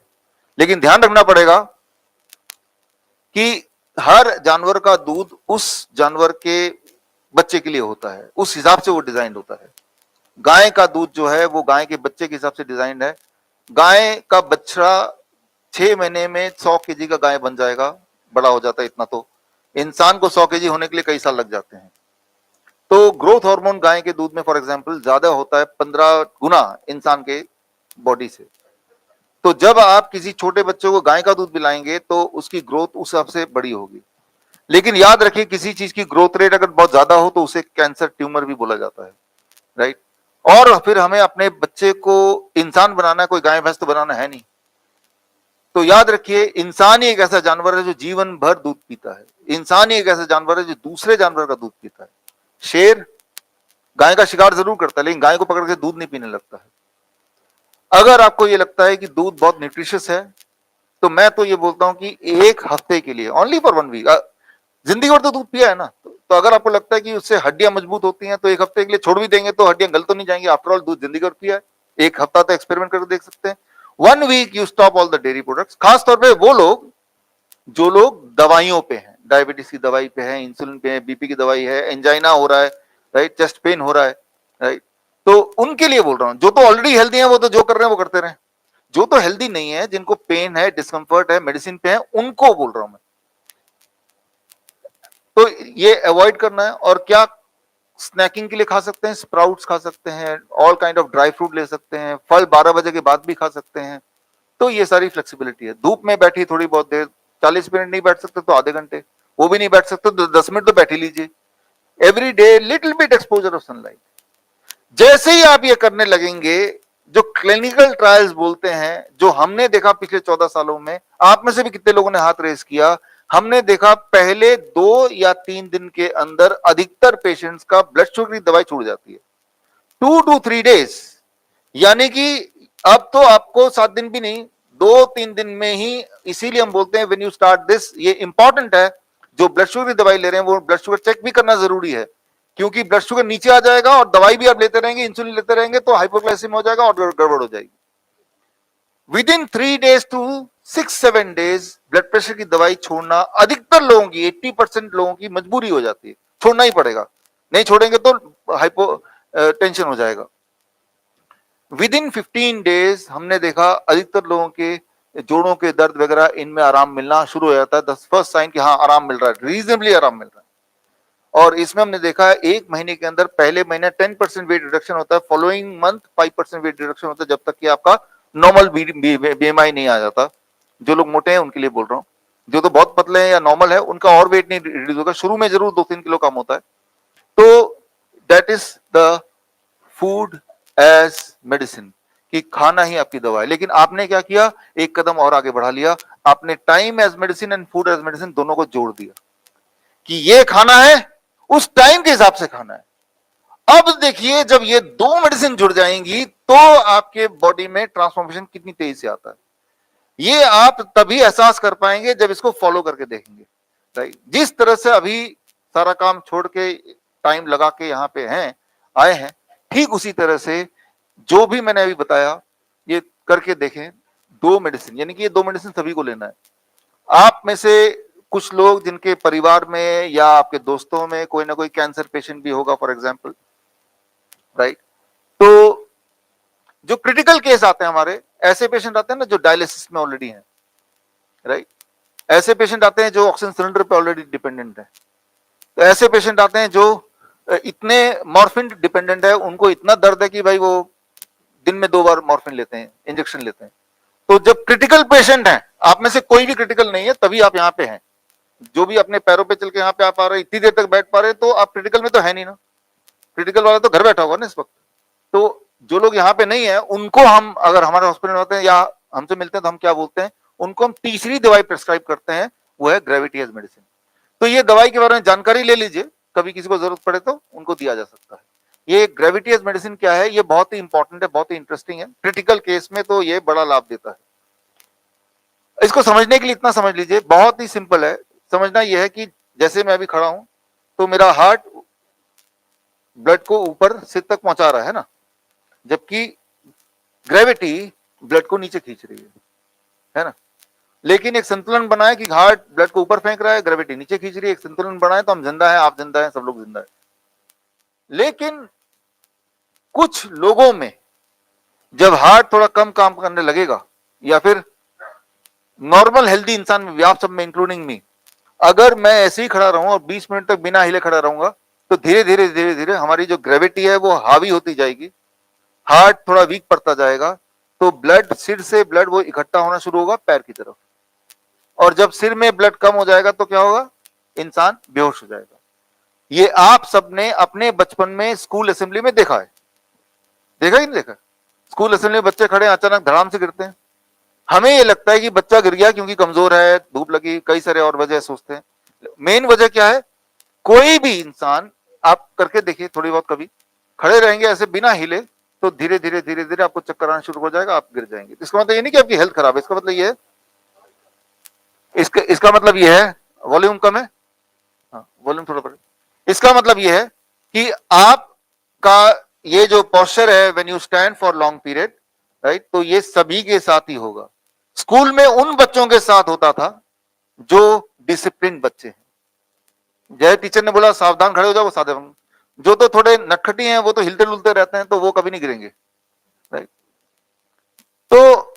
लेकिन ध्यान रखना पड़ेगा कि हर जानवर का दूध उस जानवर के बच्चे के लिए होता है, उस हिसाब से वो डिजाइन होता है। गाय का दूध जो है वो गाय के बच्चे के हिसाब से डिजाइन है। गाय का बच्चा 6 महीने में 100 केजी का गाय बन जाएगा, बड़ा हो जाता है इतना। तो इंसान को 100 केजी होने के लिए कई साल लग जाते हैं। तो ग्रोथ हार्मोन गाय के दूध में फॉर एग्जांपल ज्यादा होता है, 15 गुना इंसान के बॉडी से। तो जब आप किसी छोटे बच्चे को गाय का दूध पिलाएंगे तो उसकी ग्रोथ उस हिसाब से बड़ी होगी। लेकिन याद रखिए, किसी चीज की ग्रोथ रेट अगर बहुत ज्यादा हो तो उसे कैंसर ट्यूमर भी बोला जाता है, राइट। और फिर हमें अपने बच्चे को इंसान बनाना है, कोई गाय भैंस तो बनाना है नहीं। तो याद रखिए, इंसान ही एक ऐसा जानवर है जो जीवन भर दूध पीता है। इंसान ही एक ऐसा जानवर है जो दूसरे जानवर का दूध पीता है। शेर गाय का शिकार जरूर करता है, लेकिन गाय को पकड़ के दूध नहीं पीने लगता है। अगर आपको ये लगता है कि दूध बहुत न्यूट्रिशियस है, तो मैं तो ये बोलता हूं कि एक हफ्ते के लिए, ओनली फॉर 1 वीक, जिंदगी भर तो दूध पिया है ना, तो अगर आपको लगता है कि उससे हड्डियां मजबूत होती हैं, तो एक हफ्ते के लिए छोड़ भी देंगे तो हड्डियां गल तो नहीं जाएंगी। आफ्टर ऑल दूध जिंदगी भर पिया है, एक हफ्ता तो एक्सपेरिमेंट करके देख सकते हैं। 1 week you stop all the dairy products. खास तौर पे वो लोग जो लोग दवाइयों पे हैं, डायबिटीज की दवाई पे है, इंसुलिन पे है, बीपी की दवाई है, एंजाइना हो रहा है, राइट, चेस्ट पेन हो रहा है, राइट, तो उनके लिए बोल रहा हूं। जो तो ऑलरेडी हेल्दी है वो तो जो कर रहे हैं वो करते रहे। जो तो हेल्दी नहीं है, जिनको पेन है, डिस्कंफर्ट है, मेडिसिन पे है, उनको बोल रहा हूं मैं। तो ये अवॉइड करना है। और क्या स्नैकिंग के लिए खा सकते हैं, स्प्राउट्स खा सकते हैं, all kind of dry fruit ले सकते हैं, फल 12 बजे के बाद भी खा सकते हैं। तो ये सारी फ्लेक्सिबिलिटी है। धूप में बैठी थोड़ी बहुत देर, 40 मिनट नहीं बैठ सकते तो आधे घंटे, वो भी नहीं बैठ सकते तो 10 मिनट तो बैठ ही लीजिए। Every day little bit exposure of sunlight. जैसे ही आप ये करने लगेंगे, जो क्लिनिकल ट्रायल्स बोलते हैं, जो हमने देखा पिछले 14 सालों में, आप में से भी कितने लोगों ने हाथ रेस किया, हमने देखा पहले 2 या 3 दिन के अंदर अधिकतर पेशेंट्स का ब्लड शुगर की दवाई छूट जाती है। 2 to 3 days, यानी कि अब तो आपको 7 दिन भी नहीं, 2-3 दिन में ही। इसीलिए हम बोलते हैं व्हेन यू स्टार्ट दिस, ये इंपॉर्टेंट है, जो ब्लड शुगर की दवाई ले रहे हैं वो ब्लड शुगर चेक भी करना जरूरी है, क्योंकि ब्लड शुगर नीचे आ जाएगा और दवाई भी आप लेते रहेंगे, इंसुलिन लेते रहेंगे, तो हाइपोग्लाइसेमिया हो जाएगा और गड़बड़ हो जाएगी। With in 3 days to 6-7 days blood pressure की दवाई छोड़ना अधिकतर लोगों की, 80% लोगों की मजबूरी हो जाती है, छोड़ना ही पड़ेगा। नहीं छोड़ेंगे तो हाइपो टेंशन हो जाएगा। विद इन 15 days हमने देखा अधिकतर लोगों के जोड़ों के दर्द वगैरह, इनमें आराम मिलना शुरू हो जाता है। द फर्स्ट साइन कि हाँ आराम मिल रहा है, रीजनेबली आराम मिल रहा है। और इसमें हमने देखा है 1 महीने के अंदर, पहले महीने 10% वेट रिडक्शन होता है, फॉलोइंग मंथ 5% वेट रिडक्शन होता है, जब तक कि आपका नॉर्मल बीएमआई नहीं आ जाता। जो लोग मोटे हैं उनके लिए बोल रहा हूँ, जो तो बहुत पतले हैं या नॉर्मल है उनका और वेट नहीं रिड्यूस होगा, शुरू में जरूर 2-3 किलो कम होता है। तो that is the food as medicine, कि खाना ही आपकी दवा है। लेकिन आपने क्या किया, एक कदम और आगे बढ़ा लिया, आपने time as medicine and food as medicine दोनों को जोड़ दिया, कि ये खाना है, उस टाइम के हिसाब से खाना है। अब देखिए, जब ये 2 मेडिसिन जुड़ जाएंगी तो आपके बॉडी में ट्रांसफॉर्मेशन कितनी तेजी से आता है, ये आप तभी एहसास कर पाएंगे जब इसको फॉलो करके देखेंगे, राइट। जिस तरह से अभी सारा काम छोड़ के टाइम लगा के यहाँ पे हैं, आए हैं, ठीक उसी तरह से जो भी मैंने अभी बताया ये करके देखें। 2 मेडिसिन, यानी कि ये 2 मेडिसिन सभी को लेना है। आप में से कुछ लोग जिनके परिवार में या आपके दोस्तों में कोई ना कोई कैंसर पेशेंट भी होगा फॉर एग्जांपल, राइट। तो जो क्रिटिकल केस आते हैं हमारे, ऐसे पेशेंट आते हैं ना जो डायलिसिस में ऑलरेडी हैं, राइट। ऐसे पेशेंट आते हैं जो ऑक्सीजन सिलेंडर पे ऑलरेडी डिपेंडेंट है। तो ऐसे पेशेंट आते हैं जो इतने मॉर्फिन डिपेंडेंट है, उनको इतना दर्द है कि भाई वो दिन में 2 बार मॉर्फिन लेते हैं, इंजेक्शन लेते हैं। तो जब क्रिटिकल पेशेंट है, आप में से कोई भी क्रिटिकल नहीं है तभी आप यहाँ पे हैं, जो भी अपने पैरों पे चल के यहाँ पे आप आ रहे, इतनी देर तक बैठ पा रहे, तो आप क्रिटिकल में तो है नहीं ना, क्रिटिकल वाला तो घर बैठा होगा ना इस वक्त। तो जो लोग यहाँ पे नहीं है उनको हम अगर हमारे हॉस्पिटल में होते हैं या हमसे मिलते हैं तो हम क्या बोलते हैं, उनको हम तीसरी दवाई प्रिस्क्राइब करते हैं, वो है ग्रेविटी एज मेडिसिन। तो ये दवाई के बारे में जानकारी ले लीजिए, कभी किसी को जरूरत पड़े तो उनको दिया जा सकता है। ये ग्रेविटी एज मेडिसिन क्या है, ये बहुत ही इंपॉर्टेंट है, बहुत ही इंटरेस्टिंग है, क्रिटिकल केस में तो ये बड़ा लाभ देता है। इसको समझने के लिए इतना समझ लीजिए, बहुत ही सिंपल है। समझना यह है कि जैसे मैं अभी खड़ा हूं तो मेरा हार्ट ब्लड को ऊपर सिर तक पहुंचा रहा है ना, जबकि ग्रेविटी ब्लड को नीचे खींच रही है ना। लेकिन एक संतुलन बना है कि हार्ट ब्लड को ऊपर फेंक रहा है, ग्रेविटी नीचे खींच रही है, एक संतुलन बना है, तो हम जिंदा है, आप जिंदा है, सब लोग जिंदा है। लेकिन कुछ लोगों में जब हार्ट थोड़ा कम काम करने लगेगा, या फिर नॉर्मल हेल्दी इंसान में, आप सब में इंक्लूडिंग मी, अगर मैं ऐसे ही खड़ा रहूं और 20 मिनट तक बिना हिले खड़ा रहूंगा, तो धीरे धीरे धीरे धीरे हमारी जो ग्रेविटी है वो हावी होती जाएगी, हार्ट थोड़ा वीक पड़ता जाएगा, तो ब्लड, सिर से ब्लड वो इकट्ठा होना शुरू होगा पैर की तरफ, और जब सिर में ब्लड कम हो जाएगा तो क्या होगा, इंसान बेहोश हो जाएगा। ये आप सबने अपने बचपन में स्कूल असेंबली में देखा है, देखा ही नहीं देखा? स्कूल असेंबली में बच्चे खड़े अचानक धड़ाम से गिरते हैं, हमें ये लगता है कि बच्चा गिर गया क्योंकि कमजोर है, धूप लगी, कई सारे और वजह सोचते हैं। मेन वजह क्या है, कोई भी इंसान आप करके देखिए थोड़ी बहुत, कभी खड़े रहेंगे ऐसे बिना हिले, तो धीरे धीरे धीरे धीरे आपको चक्कर आना शुरू हो जाएगा, आप गिर जाएंगे। इसका मतलब ये नहीं कि आपकी हेल्थ खराब है, इसका मतलब ये है, इसका मतलब ये है, वॉल्यूम कम है, हाँ वॉल्यूम थोड़ा बढ़े। इसका मतलब ये है कि आपका ये जो पोस्चर है when you stand for long period, right, तो ये सभी के साथ ही होगा। स्कूल में उन बच्चों के साथ होता था जो डिसिप्लिन बच्चे हैं, जय टीचर ने बोला सावधान खड़े हो जाओ, वो सावधान। जो तो थोड़े नटखटी हैं वो तो हिलते डुलते रहते हैं, तो वो कभी नहीं गिरेंगे, राइट। तो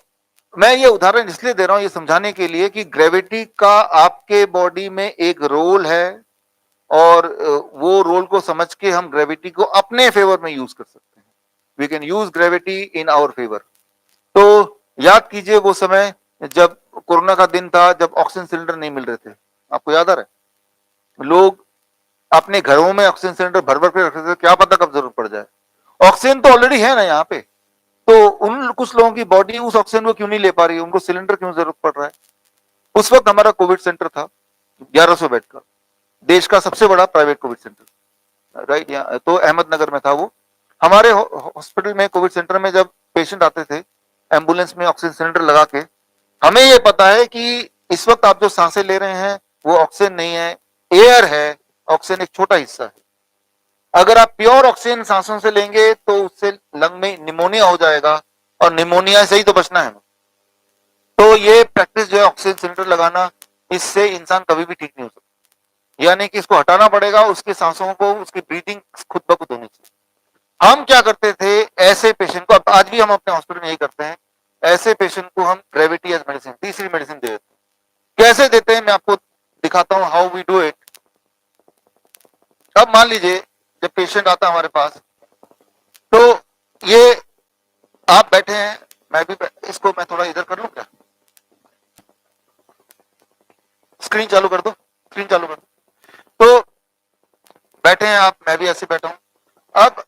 मैं ये उदाहरण इसलिए दे रहा हूं, ये समझाने के लिए कि ग्रेविटी का आपके बॉडी में एक रोल है, और वो रोल को समझ के हम ग्रेविटी को अपने फेवर में यूज कर सकते हैं। We can use gravity in our favour. तो याद कीजिए वो समय जब कोरोना का दिन था, जब ऑक्सीजन सिलेंडर नहीं मिल रहे थे, आपको याद आ रहा है? लोग अपने घरों में ऑक्सीजन सिलेंडर भर भर के रखते थे, क्या पता कब जरूरत पड़ जाए। ऑक्सीजन तो ऑलरेडी है ना यहाँ पे, तो उन कुछ लोगों की बॉडी उस ऑक्सीजन को क्यों नहीं ले पा रही है, उनको सिलेंडर क्यों जरूरत पड़ रहा है। उस वक्त हमारा कोविड सेंटर था 1100 बेड का, देश का सबसे बड़ा प्राइवेट कोविड सेंटर, राइट, यहाँ तो अहमदनगर में था वो। हमारे हॉस्पिटल में, कोविड सेंटर में जब पेशेंट आते थे एम्बुलेंस में ऑक्सीजन सिलेंडर लगा के, हमें ये पता है कि इस वक्त आप जो सांसें ले रहे हैं वो ऑक्सीजन नहीं है, एयर है, ऑक्सीजन एक छोटा हिस्सा है। अगर आप प्योर ऑक्सीजन सांसों से लेंगे तो उससे लंग में निमोनिया हो जाएगा, और निमोनिया से ही तो बचना है। तो ये प्रैक्टिस जो है ऑक्सीजन सिलेंडर लगाना, इससे इंसान कभी भी ठीक नहीं हो सकता, यानी कि इसको हटाना पड़ेगा, उसकी सांसों को, उसकी ब्रीदिंग खुद ब खुद होनी चाहिए। हम क्या करते थे, ऐसे पेशेंट को, आज भी हम अपने हॉस्पिटल में यही करते हैं, ऐसे पेशेंट को हम ग्रेविटी एज मेडिसिन, तीसरी मेडिसिन दे देते हैं। कैसे देते हैं मैं आपको दिखाता हूं, हाउ वी डू इट। अब मान लीजिए जब पेशेंट आता है हमारे पास, तो ये आप बैठे हैं, मैं भी इसको मैं थोड़ा इधर कर लूं क्या, स्क्रीन चालू कर दो, स्क्रीन चालू कर दो। तो बैठे हैं आप, मैं भी ऐसे बैठा हूं। अब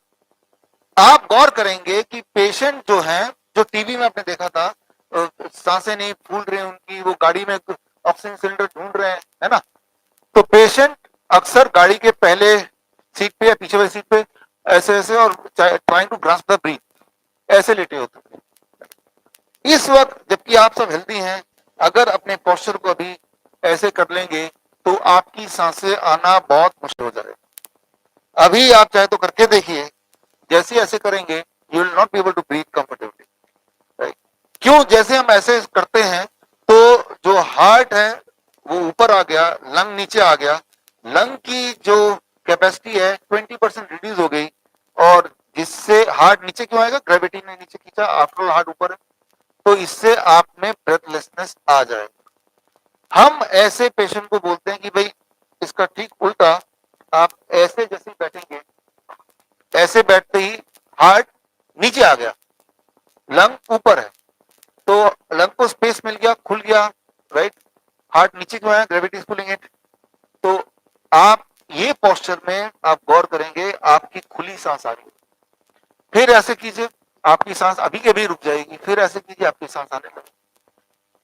आप गौर करेंगे कि पेशेंट जो है, जो टीवी में आपने देखा था, सांसें नहीं फूल रही उनकी, वो गाड़ी में ऑक्सीजन सिलेंडर ढूंढ रहे हैं, है ना। तो पेशेंट अक्सर गाड़ी के पहले सीट पे या पीछे वाली सीट पे ऐसे ऐसे, और trying to grasp the breath, ऐसे लेटे होते हैं इस वक्त, जबकि आप सब हेल्दी हैं। अगर अपने पोस्चर को अभी ऐसे कर लेंगे तो आपकी सांसें आना बहुत मुश्किल हो जाएगा। अभी आप चाहे तो करके देखिए, जैसे ऐसे करेंगे you will not be able to breathe comfortably, right. क्यों? जैसे हम ऐसे करते हैं तो जो हार्ट है वो ऊपर आ गया, लंग नीचे आ गया, लंग की जो कैपेसिटी है 20% रिड्यूस हो गई, और जिससे हार्ट नीचे क्यों आएगा, ग्रेविटी ने नीचे खींचा, आफ्टर ऑल हार्ट ऊपर है, तो इससे आप में ब्रेथलेसनेस आ जाएगा। हम ऐसे पेशेंट को बोलते हैं कि भाई इसका ठीक उल्टा, आप ऐसे जैसे बैठेंगे, ऐसे बैठते ही हार्ट नीचे आ गया, लंग ऊपर है, तो लंग को स्पेस मिल गया, खुल गया, राइट। हार्ट नीचे क्यों आया, ग्रेविटी इज पुलिंग इट। तो आप ये पोस्चर में आप गौर करेंगे, आपकी खुली सांस आ रही है। फिर ऐसे कीजिए, आपकी सांस अभी के भी रुक जाएगी, फिर ऐसे कीजिए, आपकी सांस आने लगे।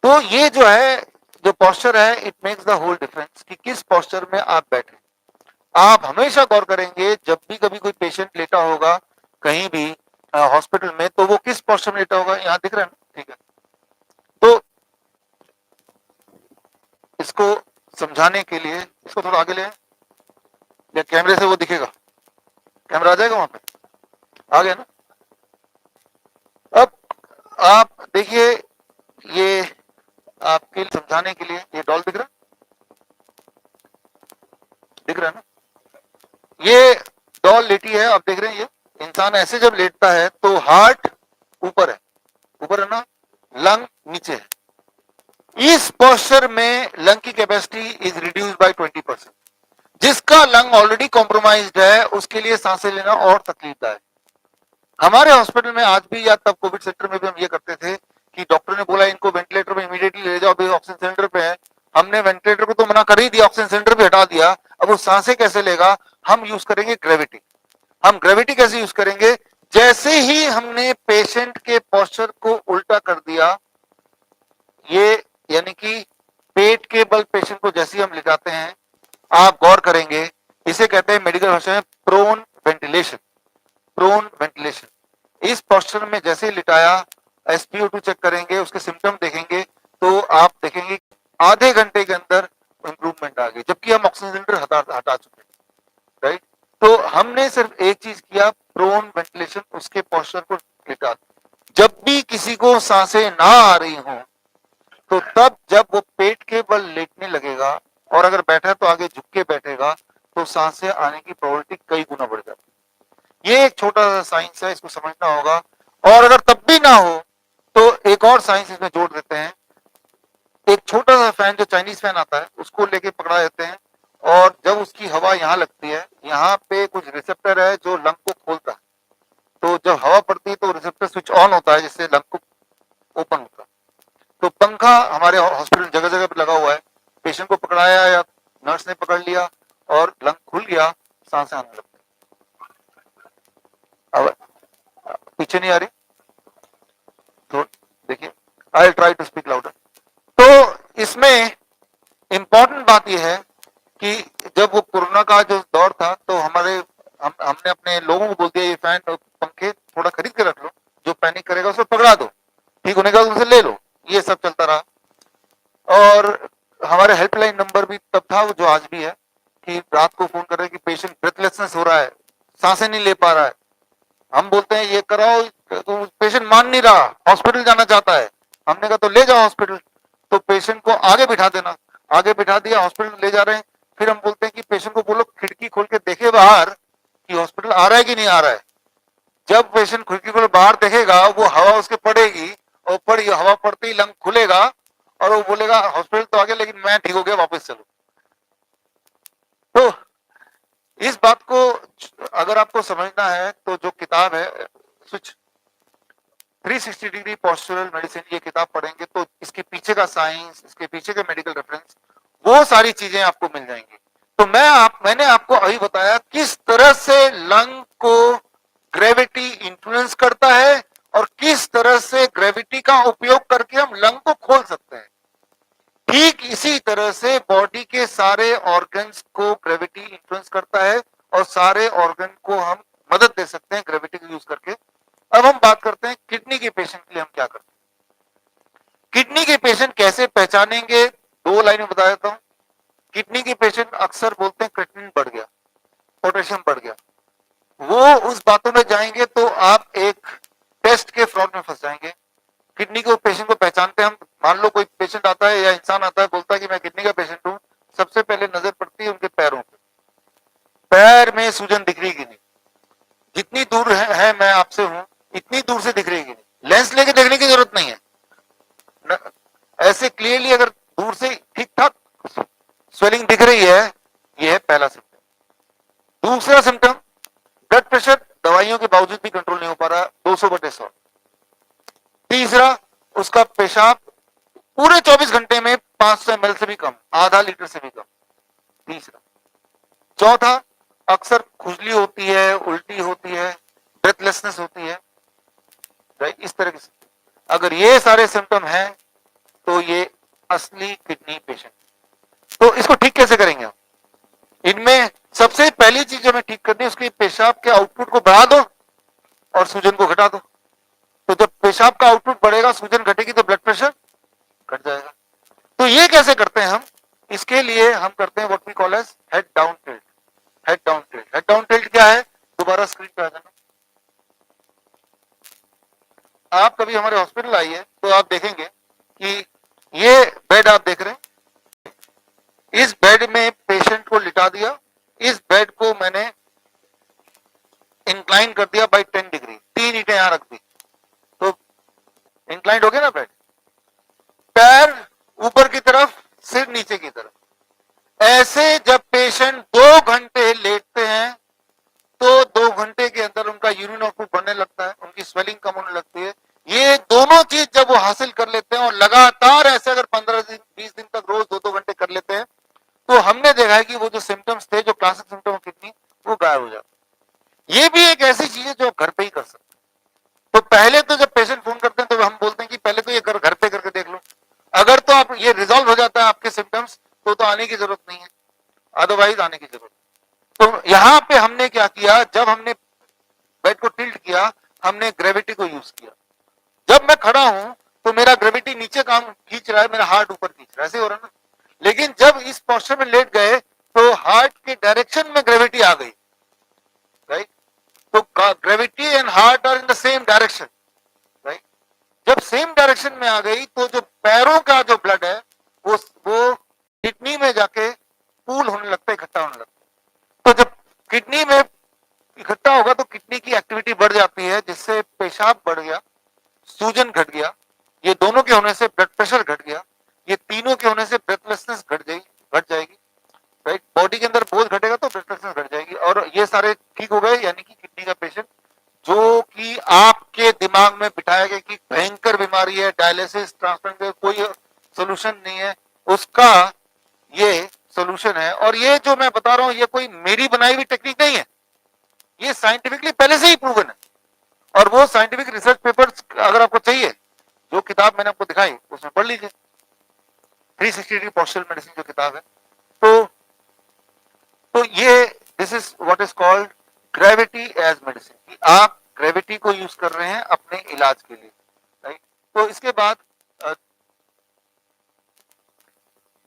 तो ये जो है, जो पोस्चर है, it makes the whole difference कि किस पोस्चर में आप बैठे। आप हमेशा गौर करेंगे, जब भी कभी कोई पेशेंट लेटा होगा कहीं भी हॉस्पिटल में, तो वो किस पोस्चर में लेटा होगा, यहां दिख रहा है ना, ठीक है। तो इसको समझाने के लिए इसको थोड़ा आगे ले, या कैमरे से वो दिखेगा, कैमरा आ जाएगा वहां पे, आ गया ना। अब आप देखिए, ये आपके समझाने के लिए ये डॉल दिख रहा है ना, ये डॉल लेटी है, आप देख रहे हैं। ये इंसान ऐसे जब लेटता है तो हार्ट ऊपर है, ऊपर है ना, लंग नीचे है। इस पोस्चर में लंग की कैपेसिटी इज रिड्यूस्ड बाय 20%। जिसका लंग ऑलरेडी कॉम्प्रोमाइज्ड है उसके लिए सांसें लेना और तकलीफदायक। हमारे हॉस्पिटल में आज भी, या तब कोविड सेंटर में भी हम ये करते थे कि डॉक्टर ने बोला इनको वेंटिलेटर में इमीडिएटली ले जाओ, अभी ऑक्सीजन सिलेंडर पे है। हमने वेंटिलेटर को तो मना कर ही दिया, ऑक्सीजन सिलेंडर पे हटा दिया। अब वो सांसें कैसे लेगा, हम यूज करेंगे ग्रेविटी। हम ग्रेविटी कैसे यूज करेंगे, जैसे ही हमने पेशेंट के पोस्चर को उल्टा कर दिया, ये यानी कि पेट के बल पेशेंट को जैसे ही हम लिटाते हैं, आप गौर करेंगे, इसे कहते हैं मेडिकल भाषा में प्रोन वेंटिलेशन। Prone ventilation. इस पोस्चर में जैसे ही लिटाया, SpO2 चेक करेंगे, उसके सिम्टम देखेंगे, तो आप देखेंगे आधे घंटे के अंदर इंप्रूवमेंट आ गई, जबकि हम ऑक्सीजन सिलेंडर हटा चुके हैं, राइट। तो हमने सिर्फ एक चीज किया, प्रोन वेंटिलेशन, उसके पोस्चर को लिटा दिया। जब भी किसी को सांसें ना आ रही हो, तो तब जब वो पेट के बल लेटने लगेगा, और अगर बैठा तो आगे झुक के बैठेगा, तो सांसें आने की प्रोबेबिलिटी कई गुना बढ़ जाती है। ये एक छोटा सा साइंस है, इसको समझना होगा। और अगर तब भी ना हो तो एक और साइंस इसमें जोड़ देते हैं। एक छोटा सा फैन, जो चाइनीज फैन आता है, उसको लेके पकड़ा देते हैं, और जब उसकी हवा यहाँ लगती है, यहाँ पे कुछ रिसेप्टर है जो लंग को खोलता है। तो जब हवा पड़ती है तो रिसेप्टर स्विच ऑन होता है, जिससे लंग को ओपन होता है। तो पंखा हमारे हॉस्पिटल जगह जगह पे लगा हुआ है, पेशेंट को पकड़ाया या नर्स ने पकड़ लिया और लंग खुल गया, सांसें आने लगती। अब पीछे नहीं आ रही तो देखिए, I try to speak louder. तो इसमें इंपॉर्टेंट बात यह है कि जब वो कोरोना का जो दौर था, तो हमने अपने लोगों को बोल दिया, ये फैन पंखे थोड़ा खरीद के रख लो, जो पैनिक करेगा उसको पकड़ा दो, ठीक होने का उनसे ले लो। ये सब चलता रहा। और हमारे हेल्पलाइन नंबर भी तब था, वो जो आज भी है, कि रात को फोन कर रहे हैं कि पेशेंट ब्रेथलेसनेस हो रहा है, सांसें नहीं ले पा रहा है। हम बोलते हैं ये कराओ, तो पेशेंट मान नहीं रहा, हॉस्पिटल जाना चाहता है। हमने कहा तो ले जाओ हॉस्पिटल। तो पेशेंट को आगे बिठा देना, आगे बिठा दिया, हॉस्पिटल ले जा रहे हैं। फिर हम बोलते हैं कि पेशेंट को बोलो खिड़की खोल के देखे बाहर कि हॉस्पिटल आ रहा है कि नहीं आ रहा है। जब पेशेंट खिड़की खोल बाहर देखेगा, वो हवा उसके पड़ेगी, और पड़ी हवा पड़ते ही लंग खुलेगा, और वो बोलेगा हॉस्पिटल तो आ गया, लेकिन मैं ठीक हो गया, वापस चलो। तो इस बात को अगर आपको समझना है, तो जो किताब है स्विच 360 डिग्री पोस्चरल मेडिसिन, ये किताब पढ़ेंगे तो इसके पीछे का साइंस, इसके पीछे का मेडिकल रेफरेंस, वो सारी चीजें आपको मिल जाएंगी। तो मैंने आपको अभी बताया किस तरह से लंग को ग्रेविटी इंफ्लुएंस करता है, और किस तरह से ग्रेविटी का उपयोग करके हम लंग को खोल सकते हैं। ठीक इसी तरह से बॉडी के सारे ऑर्गन्स को ग्रेविटी इंफ्लुएंस करता है, और सारे ऑर्गन को हम मदद दे सकते हैं ग्रेविटी को यूज करके। अब हम बात करते हैं किडनी के पेशेंट के लिए हम क्या करते हैं। किडनी के पेशेंट कैसे पहचानेंगे, दो लाइन में बता देता हूं। किडनी के पेशेंट अक्सर बोलते हैं क्रिएटिनिन बढ़ गया, पोटेशियम बढ़ गया। वो उस बातों में जाएंगे तो आप एक टेस्ट के फ्रॉड में फंस जाएंगे। किडनी को पेशेंट को पहचानते हैं हम। मान लो कोई पेशेंट आता है या इंसान आता है, बोलता है कि मैं किडनी का पेशेंट हूं, सबसे पहले नजर पड़ती है उनके पैरों पे। पैर में सूजन दिख रही कि नहीं, जितनी दूर है मैं आपसे हूं, इतनी दूर से दिख रही कि नहीं। लेंस लेके देखने की जरूरत नहीं है, ऐसे क्लियरली अगर दूर से ठीक ठाक स्वेलिंग दिख रही है, यह है पहला सिम्टम। दूसरा सिम्टम, ब्लड प्रेशर दवाइयों के बावजूद भी कंट्रोल नहीं हो पा रहा, 200/100। तीसरा, उसका पेशाब पूरे 24 घंटे में 500 ml से भी कम, आधा लीटर से भी कम। तीसरा। चौथा, अक्सर खुजली होती है, उल्टी होती है, ब्रेथलेसनेस होती है, राइट, इस तरह की। अगर ये सारे सिम्टम हैं तो ये असली किडनी पेशेंट। तो इसको ठीक कैसे करेंगे? इनमें सबसे पहली चीज जो हमें ठीक करनी है, उसकी पेशाब के आउटपुट को बढ़ा दो और सूजन को घटा दो। तो जब पेशाब का आउटपुट बढ़ेगा, सूजन घटेगी, तो ब्लड प्रेशर घट जाएगा। तो ये कैसे करते हैं हम? इसके लिए हम करते हैं what we call as head down tilt. Head down tilt, head down tilt क्या है? दोबारा स्क्रीन पे आ जाना। आप कभी हमारे हॉस्पिटल आइए तो आप देखेंगे कि ये बेड आप देख रहे हैं, इस बेड में पेशेंट को लिटा दिया, इस बेड को मैंने इंक्लाइन कर दिया बाई 10 डिग्री, 3 ईंटें यहां रख दी, तो इंक्लाइंड हो गया ना बेड। पैर ऊपर की तरफ, सिर नीचे की तरफ। ऐसे जब पेशेंट 2 घंटे लेटते हैं तो 2 घंटे के अंदर उनका यूरिन आउटपुट बढ़ने लगता है, उनकी स्वेलिंग कम होने लगती है। ये दोनों चीज जब वो हासिल कर लेते हैं और लगातार ऐसे अगर 15 दिन 20 दिन तक रोज 2-2 घंटे कर लेते हैं, तो हमने देखा है कि वो जो सिम्टम्स थे, जो क्लासिक सिम्टम ऑफ किडनी, वो गायब हो जाते। ये भी एक ऐसी चीज है जो घर पे ही कर सकते हैं। तो पहले तो जब पेशेंट फोन करते हैं तो हम बोलते हैं कि पहले तो ये घर पे करके देख लो। अगर तो आप ये रिजॉल्व हो जाता है आपके सिम्टम्स, तो आने की जरूरत नहीं है, अदरवाइज आने की जरूरत। तो यहां पे हमने क्या किया, जब हमने बेड को टिल्ट किया, हमने ग्रेविटी को यूज किया। जब मैं खड़ा हूं तो मेरा ग्रेविटी नीचे काम खींच रहा है, मेरा हार्ट ऊपर खींच रहा है, ऐसे हो रहा है ना। लेकिन जब इस पोस्चर में लेट गए तो हार्ट के डायरेक्शन में ग्रेविटी आ गई, राइट। तो gravity and heart are in the same direction, right. जब सेम डायरेक्शन में आ गई तो जो पैरों का जो ब्लड है वो किडनी में जाके पूल होने लगता है, इकट्ठा होने लगता है। तो जब किडनी में इकट्ठा होगा तो किडनी की एक्टिविटी बढ़ जाती है, जिससे पेशाब बढ़ गया, सूजन घट गया, ये दोनों के होने से ब्लड प्रेशर घट गया, ये तीनों के होने से ब्रेथलेसनेस घट जाएगी, राइट। बॉडी के अंदर बोझ घटेगा तो ब्रेथलेसनेस घट जाएगी, और ये सारे ठीक हो गए। यानी कि किडनी का पेशेंट जो कि आपके दिमाग में बिठाया गया कि भयंकर बीमारी है, डायलिसिस, ट्रांसप्लांट, कोई सोल्यूशन नहीं है, उसका ये सोल्यूशन है। और ये जो मैं बता रहा हूं, ये कोई मेरी बनाई हुई टेक्निक नहीं है, ये साइंटिफिकली पहले से ही प्रूवन है। और वो साइंटिफिक रिसर्च पेपर्स अगर आपको चाहिए, जो किताब मैंने आपको दिखाई उसमें पढ़ लीजिए, 360 डिग्री पोस्चरल मेडिसिन जो किताब है। तो ये this is what is called gravity as medicine, कि आप ग्रेविटी को यूज कर रहे हैं अपने इलाज के लिए, राइट। तो इसके बाद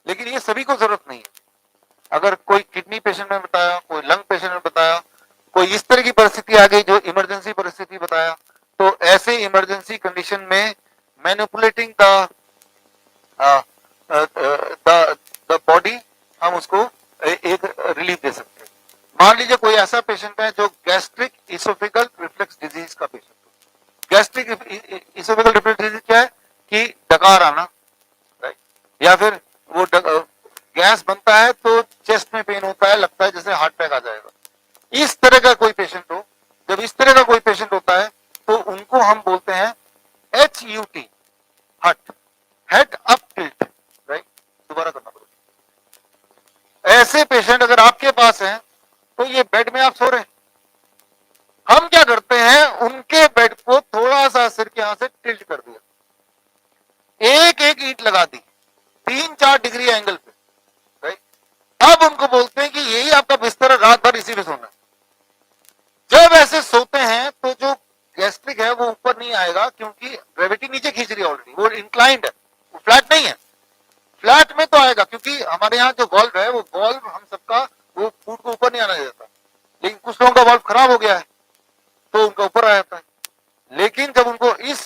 लेकिन ये सभी को जरूरत नहीं है। अगर कोई किडनी पेशेंट में बताया, कोई लंग पेशेंट में बताया, कोई इस तरह की परिस्थिति आ गई जो इमरजेंसी परिस्थिति बताया, तो ऐसे इमरजेंसी कंडीशन में मैनिपुलेटिंग द बॉडी, हम उसको एक रिलीफ दे सकते हैं। मान लीजिए कोई ऐसा पेशेंट है जो गैस्ट्रिक इसोफेगल रिफ्लेक्स डिजीज का पेशेंट है। गैस्ट्रिक इसोफेगल रिफ्लेक्स डिजीज क्या है? कि डकार आना, राइट, या फिर वो गैस बनता है तो चेस्ट में पेन होता है, लगता है जैसे हार्ट अटैक आ जाएगा। इस तरह का कोई पेशेंट हो, जब इस तरह का कोई पेशेंट होता है तो उनको हम बोलते हैं HUT, हट, हेड अप टिल्ट, राइट। दोबारा करना पड़ेगा। ऐसे पेशेंट अगर आपके पास हैं तो ये बेड में आप सो रहे हैं, हम क्या करते हैं, उनके बेड को थोड़ा सा सिर के यहां से टिल्ट कर दिया, एक एक ईंट लगा दी 3-4 डिग्री एंगल पे, राइट। अब उनको बोलते हैं कि यही आपका बिस्तर है, रात भर इसी में सोना है। जब ऐसे सोते हैं तो जो गैस्ट्रिक है वो ऊपर नहीं आएगा, क्योंकि ग्रेविटी नीचे खींच रही है ऑलरेडी, वो इंक्लाइंड है, वो फ्लैट नहीं है। फ्लैट में तो आएगा, क्योंकि हमारे यहाँ जो वॉल्व है, वो वॉल्व हम सबका वो फूड को ऊपर नहीं आना देता, लेकिन कुछ लोगों का वॉल्व खराब हो गया है तो उनका ऊपर आ जाता है। लेकिन जब उनको इस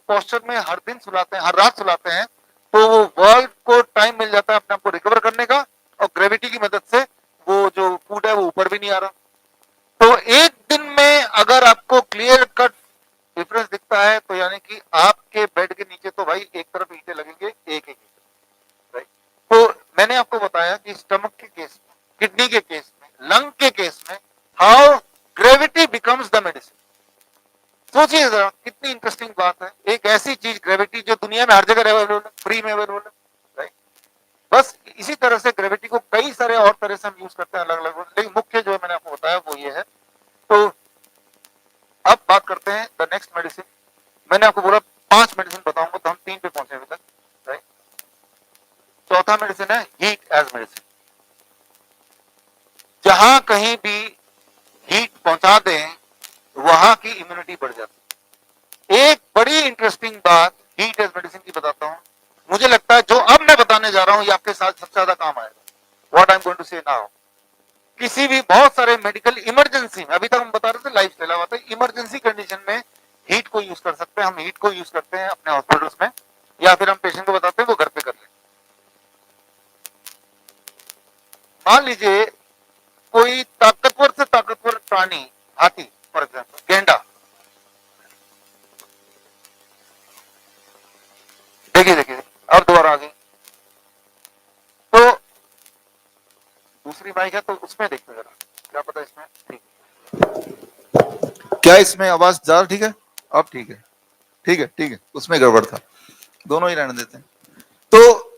पोस्चर में हर दिन सुलाते हैं, हर रात सुलाते हैं, तो वो वॉल्व को टाइम मिल जाता है अपने आप को रिकवर करने का, और ग्रेविटी की मदद से वो जो फूड है वो ऊपर भी नहीं आ रहा। तो एक दिन में अगर आपको क्लियर कट डिफरेंस दिखता है, तो यानी कि आपके बेड के नीचे तो भाई एक तरफ ईंटें लगेंगे, एक एक, राइट। तो मैंने आपको बताया कि स्टमक के केस में, किडनी के केस में, लंग के केस में, how gravity becomes the medicine. सोचिए जरा कितनी इंटरेस्टिंग बात है, एक ऐसी चीज ग्रेविटी जो दुनिया में हर जगह अवेलेबल है, फ्री में अवेलेबल है, राइट। बस इसी तरह से ग्रेविटी को कई सारे और तरह से हम यूज करते हैं अलग अलग, लेकिन मुख्य जो मैंने आपको बताया वो ये है। तो अब बात करते हैं द नेक्स्ट मेडिसिन। मैंने आपको बोला 5 मेडिसिन बताऊंगा, तो हम 3 पे पहुंचे अभी तक, राइट। चौथा मेडिसिन है हीट एज मेडिसिन। जहां कहीं भी हीट पहुंचा दें वहां की इम्यूनिटी बढ़ जाती है। एक बड़ी इंटरेस्टिंग बात हीट एज मेडिसिन की बताता हूं। मुझे लगता है जो अब मैं बताने जा रहा हूं ये आपके साथ सबसे ज्यादा काम आएगा। What I am going to say now, किसी भी बहुत सारे मेडिकल इमरजेंसी में, अभी तक हम बता रहे थे लाइफ चला हुआ था, इमरजेंसी कंडीशन में हीट को यूज कर सकते हैं। हम हीट को यूज करते हैं अपने हॉस्पिटल्स में, या फिर हम पेशेंट को बताते हैं वो घर पे कर ले। मान लीजिए कोई ताकतवर से ताकतवर प्राणी, हाथी फॉर एग्जाम्पल, गेंडा, देखिए देखिए अब दोबारा आ गई, तो दूसरी बाइक है तो उसमें देखते जरा, क्या पता इसमें ठीक, क्या इसमें आवाज ज्यादा ठीक है? अब ठीक है, ठीक है, ठीक है, उसमें गड़बड़ था, दोनों ही रहने देते हैं। तो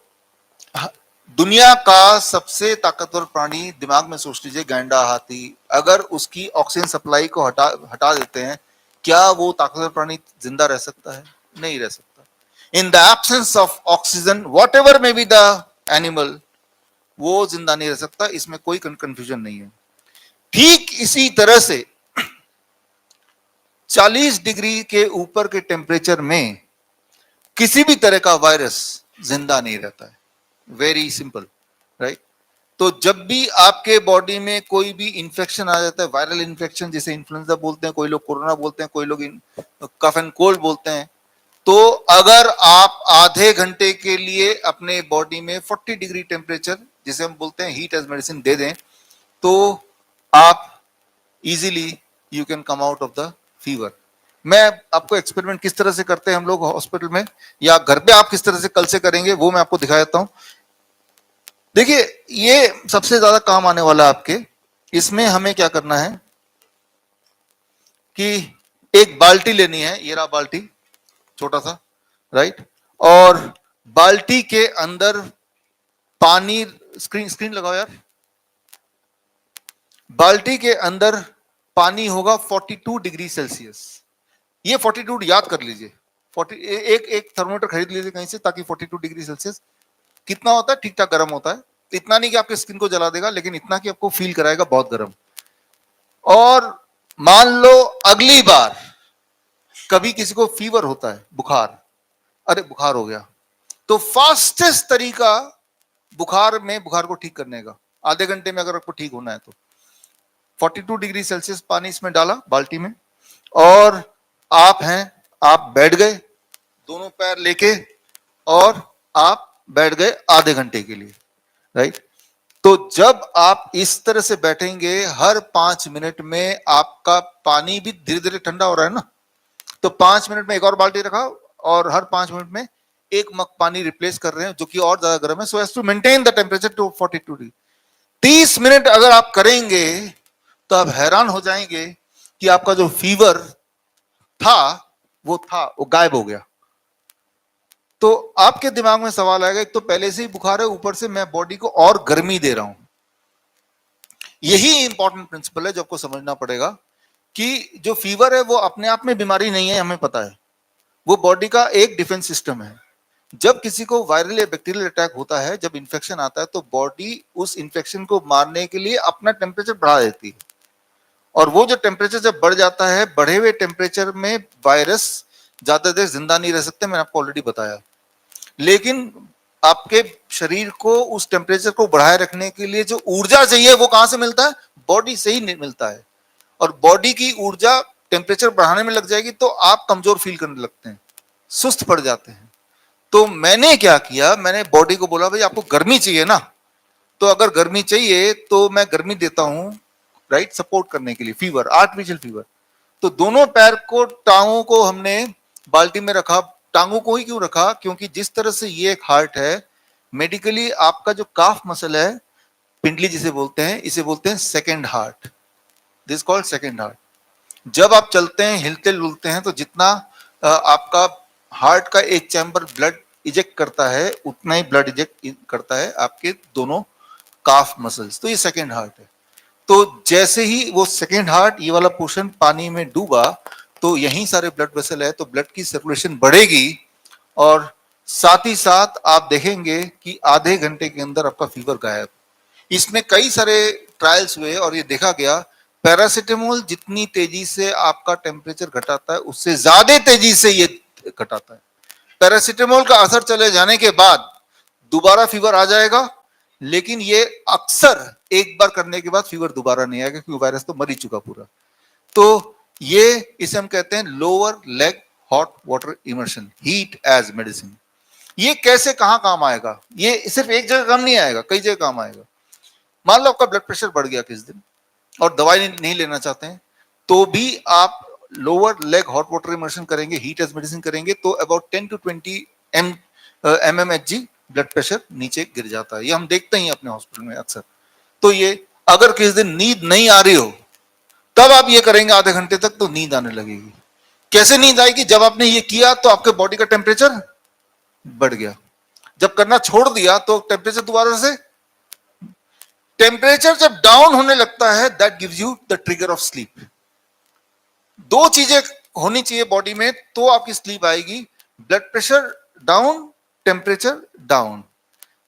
दुनिया का सबसे ताकतवर प्राणी दिमाग में सोच लीजिए, गैंडा, हाथी, अगर उसकी ऑक्सीजन सप्लाई को हटा हटा देते हैं, क्या वो ताकतवर प्राणी जिंदा रह सकता है? नहीं रह सकता। In the absence of oxygen what ever may be the animal, वो जिंदा नहीं रह सकता, इसमें कोई कंफ्यूजन नहीं है। ठीक इसी तरह से 40 डिग्री के ऊपर के टेम्परेचर में किसी भी तरह का वायरस जिंदा नहीं रहता है। Very simple, right. तो जब भी आपके बॉडी में कोई भी इंफेक्शन आ जाता है, वायरल इंफेक्शन, जिसे इन्फ्लुएंजा बोलते हैं, कोई लोग कोरोना बोलते हैं, कोई लोग कफ एंड कोल्ड बोलते हैं, तो अगर आप आधे घंटे के लिए अपने बॉडी में 40 डिग्री टेम्परेचर, जिसे हम बोलते हैं हीट एज मेडिसिन, दे दें, तो आप easily you can come out of the fever. मैं आपको एक्सपेरिमेंट किस तरह से करते हैं हम लोग हॉस्पिटल में, या घर पे आप किस तरह से कल से करेंगे, वो मैं आपको दिखा देता हूं। देखिए ये सबसे ज्यादा काम आने वाला है आपके। इसमें हमें क्या करना है कि एक बाल्टी लेनी है, ये रहा बाल्टी, छोटा सा, राइट। और बाल्टी के अंदर पानी, स्क्रीन लगाओ यार, बाल्टी के अंदर पानी होगा 42 डिग्री सेल्सियस। ये 42 याद कर लीजिए, 40, एक थर्मोमीटर खरीद लीजिए कहीं से, ताकि 42 डिग्री सेल्सियस कितना होता है, ठीक ठाक गर्म होता है। इतना नहीं कि आपके स्किन को जला देगा, लेकिन इतना कि आपको फील कराएगा बहुत गर्म। और मान लो अगली बार कभी किसी को फीवर होता है, बुखार, अरे बुखार हो गया, तो फास्टेस्ट तरीका बुखार को ठीक करने का, आधे घंटे में अगर आपको ठीक होना है, तो 42 डिग्री सेल्सियस पानी इसमें डाला बाल्टी में, और आप बैठ गए दोनों पैर लेके, और आप बैठ गए आधे घंटे के लिए, राइट। तो जब आप इस तरह से बैठेंगे, हर 5 मिनट में आपका पानी भी धीरे धीरे ठंडा हो रहा है ना, तो 5 मिनट में एक और बाल्टी रखा, और हर 5 मिनट में एक मग पानी रिप्लेस कर रहे हैं, जो कि और ज्यादा गर्म है, so as to maintain the temperature to 42 degree. 30 minute अगर आप करेंगे तो आप हैरान हो जाएंगे कि आपका जो फीवर वो गायब हो गया। तो आपके दिमाग में सवाल आएगा, एक तो पहले से ही बुखार है, ऊपर से मैं बॉडी को और गर्मी दे रहा हूं। यही इंपॉर्टेंट प्रिंसिपल है जो आपको समझना पड़ेगा, कि जो फीवर है वो अपने आप में बीमारी नहीं है, हमें पता है, वो बॉडी का एक डिफेंस सिस्टम है। जब किसी को वायरल या बैक्टीरियल अटैक होता है, जब इंफेक्शन आता है, तो बॉडी उस इंफेक्शन को मारने के लिए अपना टेम्परेचर बढ़ा देती है, और वो जो टेम्परेचर जब बढ़ जाता है, बढ़े हुए टेम्परेचर में वायरस ज्यादा देर जिंदा नहीं रह सकते, मैंने आपको ऑलरेडी बताया। लेकिन आपके शरीर को उस टेम्परेचर को बढ़ाए रखने के लिए जो ऊर्जा चाहिए, वो कहां से मिलता है? बॉडी से ही मिलता है। और बॉडी की ऊर्जा टेम्परेचर बढ़ाने में लग जाएगी, तो आप कमजोर फील करने लगते हैं, सुस्त पड़ जाते हैं। तो मैंने क्या किया, मैंने बॉडी को बोला, भाई आपको गर्मी चाहिए ना, तो अगर गर्मी चाहिए तो मैं गर्मी देता हूं, राइट, सपोर्ट करने के लिए, फीवर, आर्टिफिशियल फीवर। तो दोनों पैर को, टांगों को हमने बाल्टी में रखा। टांगों को ही क्यों रखा? क्योंकि जिस तरह से ये एक हार्ट है, मेडिकली आपका जो काफ मसल है, पिंडली जिसे बोलते हैं, इसे बोलते हैं second heart, this called second heart. जब आप चलते हैं, हिलते डुलते हैं, तो जितना आपका हार्ट का एक चैम्बर ब्लड इजेक्ट करता है, उतना ही ब्लड इजेक्ट करता है आपके दोनों काफ मसल्स। तो ये सेकेंड हार्ट है। तो जैसे ही वो सेकेंड हार्ट ये वाला पोर्शन पानी में डूबा, तो यहीं सारे ब्लड वेसल है, तो ब्लड की सर्कुलेशन बढ़ेगी, और साथ ही साथ आप देखेंगे कि आधे घंटे के अंदर आपका फीवर गायब। इसमें कई सारे ट्रायल्स हुए और ये देखा गया, पैरासिटामोल जितनी तेजी से आपका टेम्परेचर घटाता है, उससे ज्यादा तेजी से ये घटाता है। पैरासिटामोल का असर चले जाने के बाद दोबारा फीवर आ जाएगा, लेकिन ये अक्सर एक बार करने के बाद फीवर दोबारा नहीं आएगा, क्योंकि वायरस तो मर ही चुका पूरा। तो ये इसे हम कहते हैं lower leg hot water immersion, heat as medicine. ये कैसे कहां काम आएगा? ये सिर्फ एक जगह काम नहीं आएगा, कई जगह काम आएगा। मान लो आपका ब्लड प्रेशर बढ़ गया किस दिन और दवाई नहीं लेना चाहते हैं, तो भी आप lower leg hot water immersion करेंगे, हीट एज मेडिसिन करेंगे, तो about 10 to 20 mmHg blood pressure नीचे गिर जाता है। ये हम देखते ही अपने हॉस्पिटल में अक्सर। तो ये अगर किस दिन नींद नहीं आ रही हो, तब आप ये करेंगे आधे घंटे तक, तो नींद आने लगेगी। कैसे नींद आएगी? जब आपने ये किया तो आपके बॉडी का टेम्परेचर बढ़ गया, जब करना छोड़ दिया तो टेम्परेचर दोबारा से, टेम्परेचर जब डाउन होने लगता है, that gives you the trigger of sleep. दो चीजें होनी चाहिए बॉडी में तो आपकी स्लीप आएगी, blood pressure down, temperature down,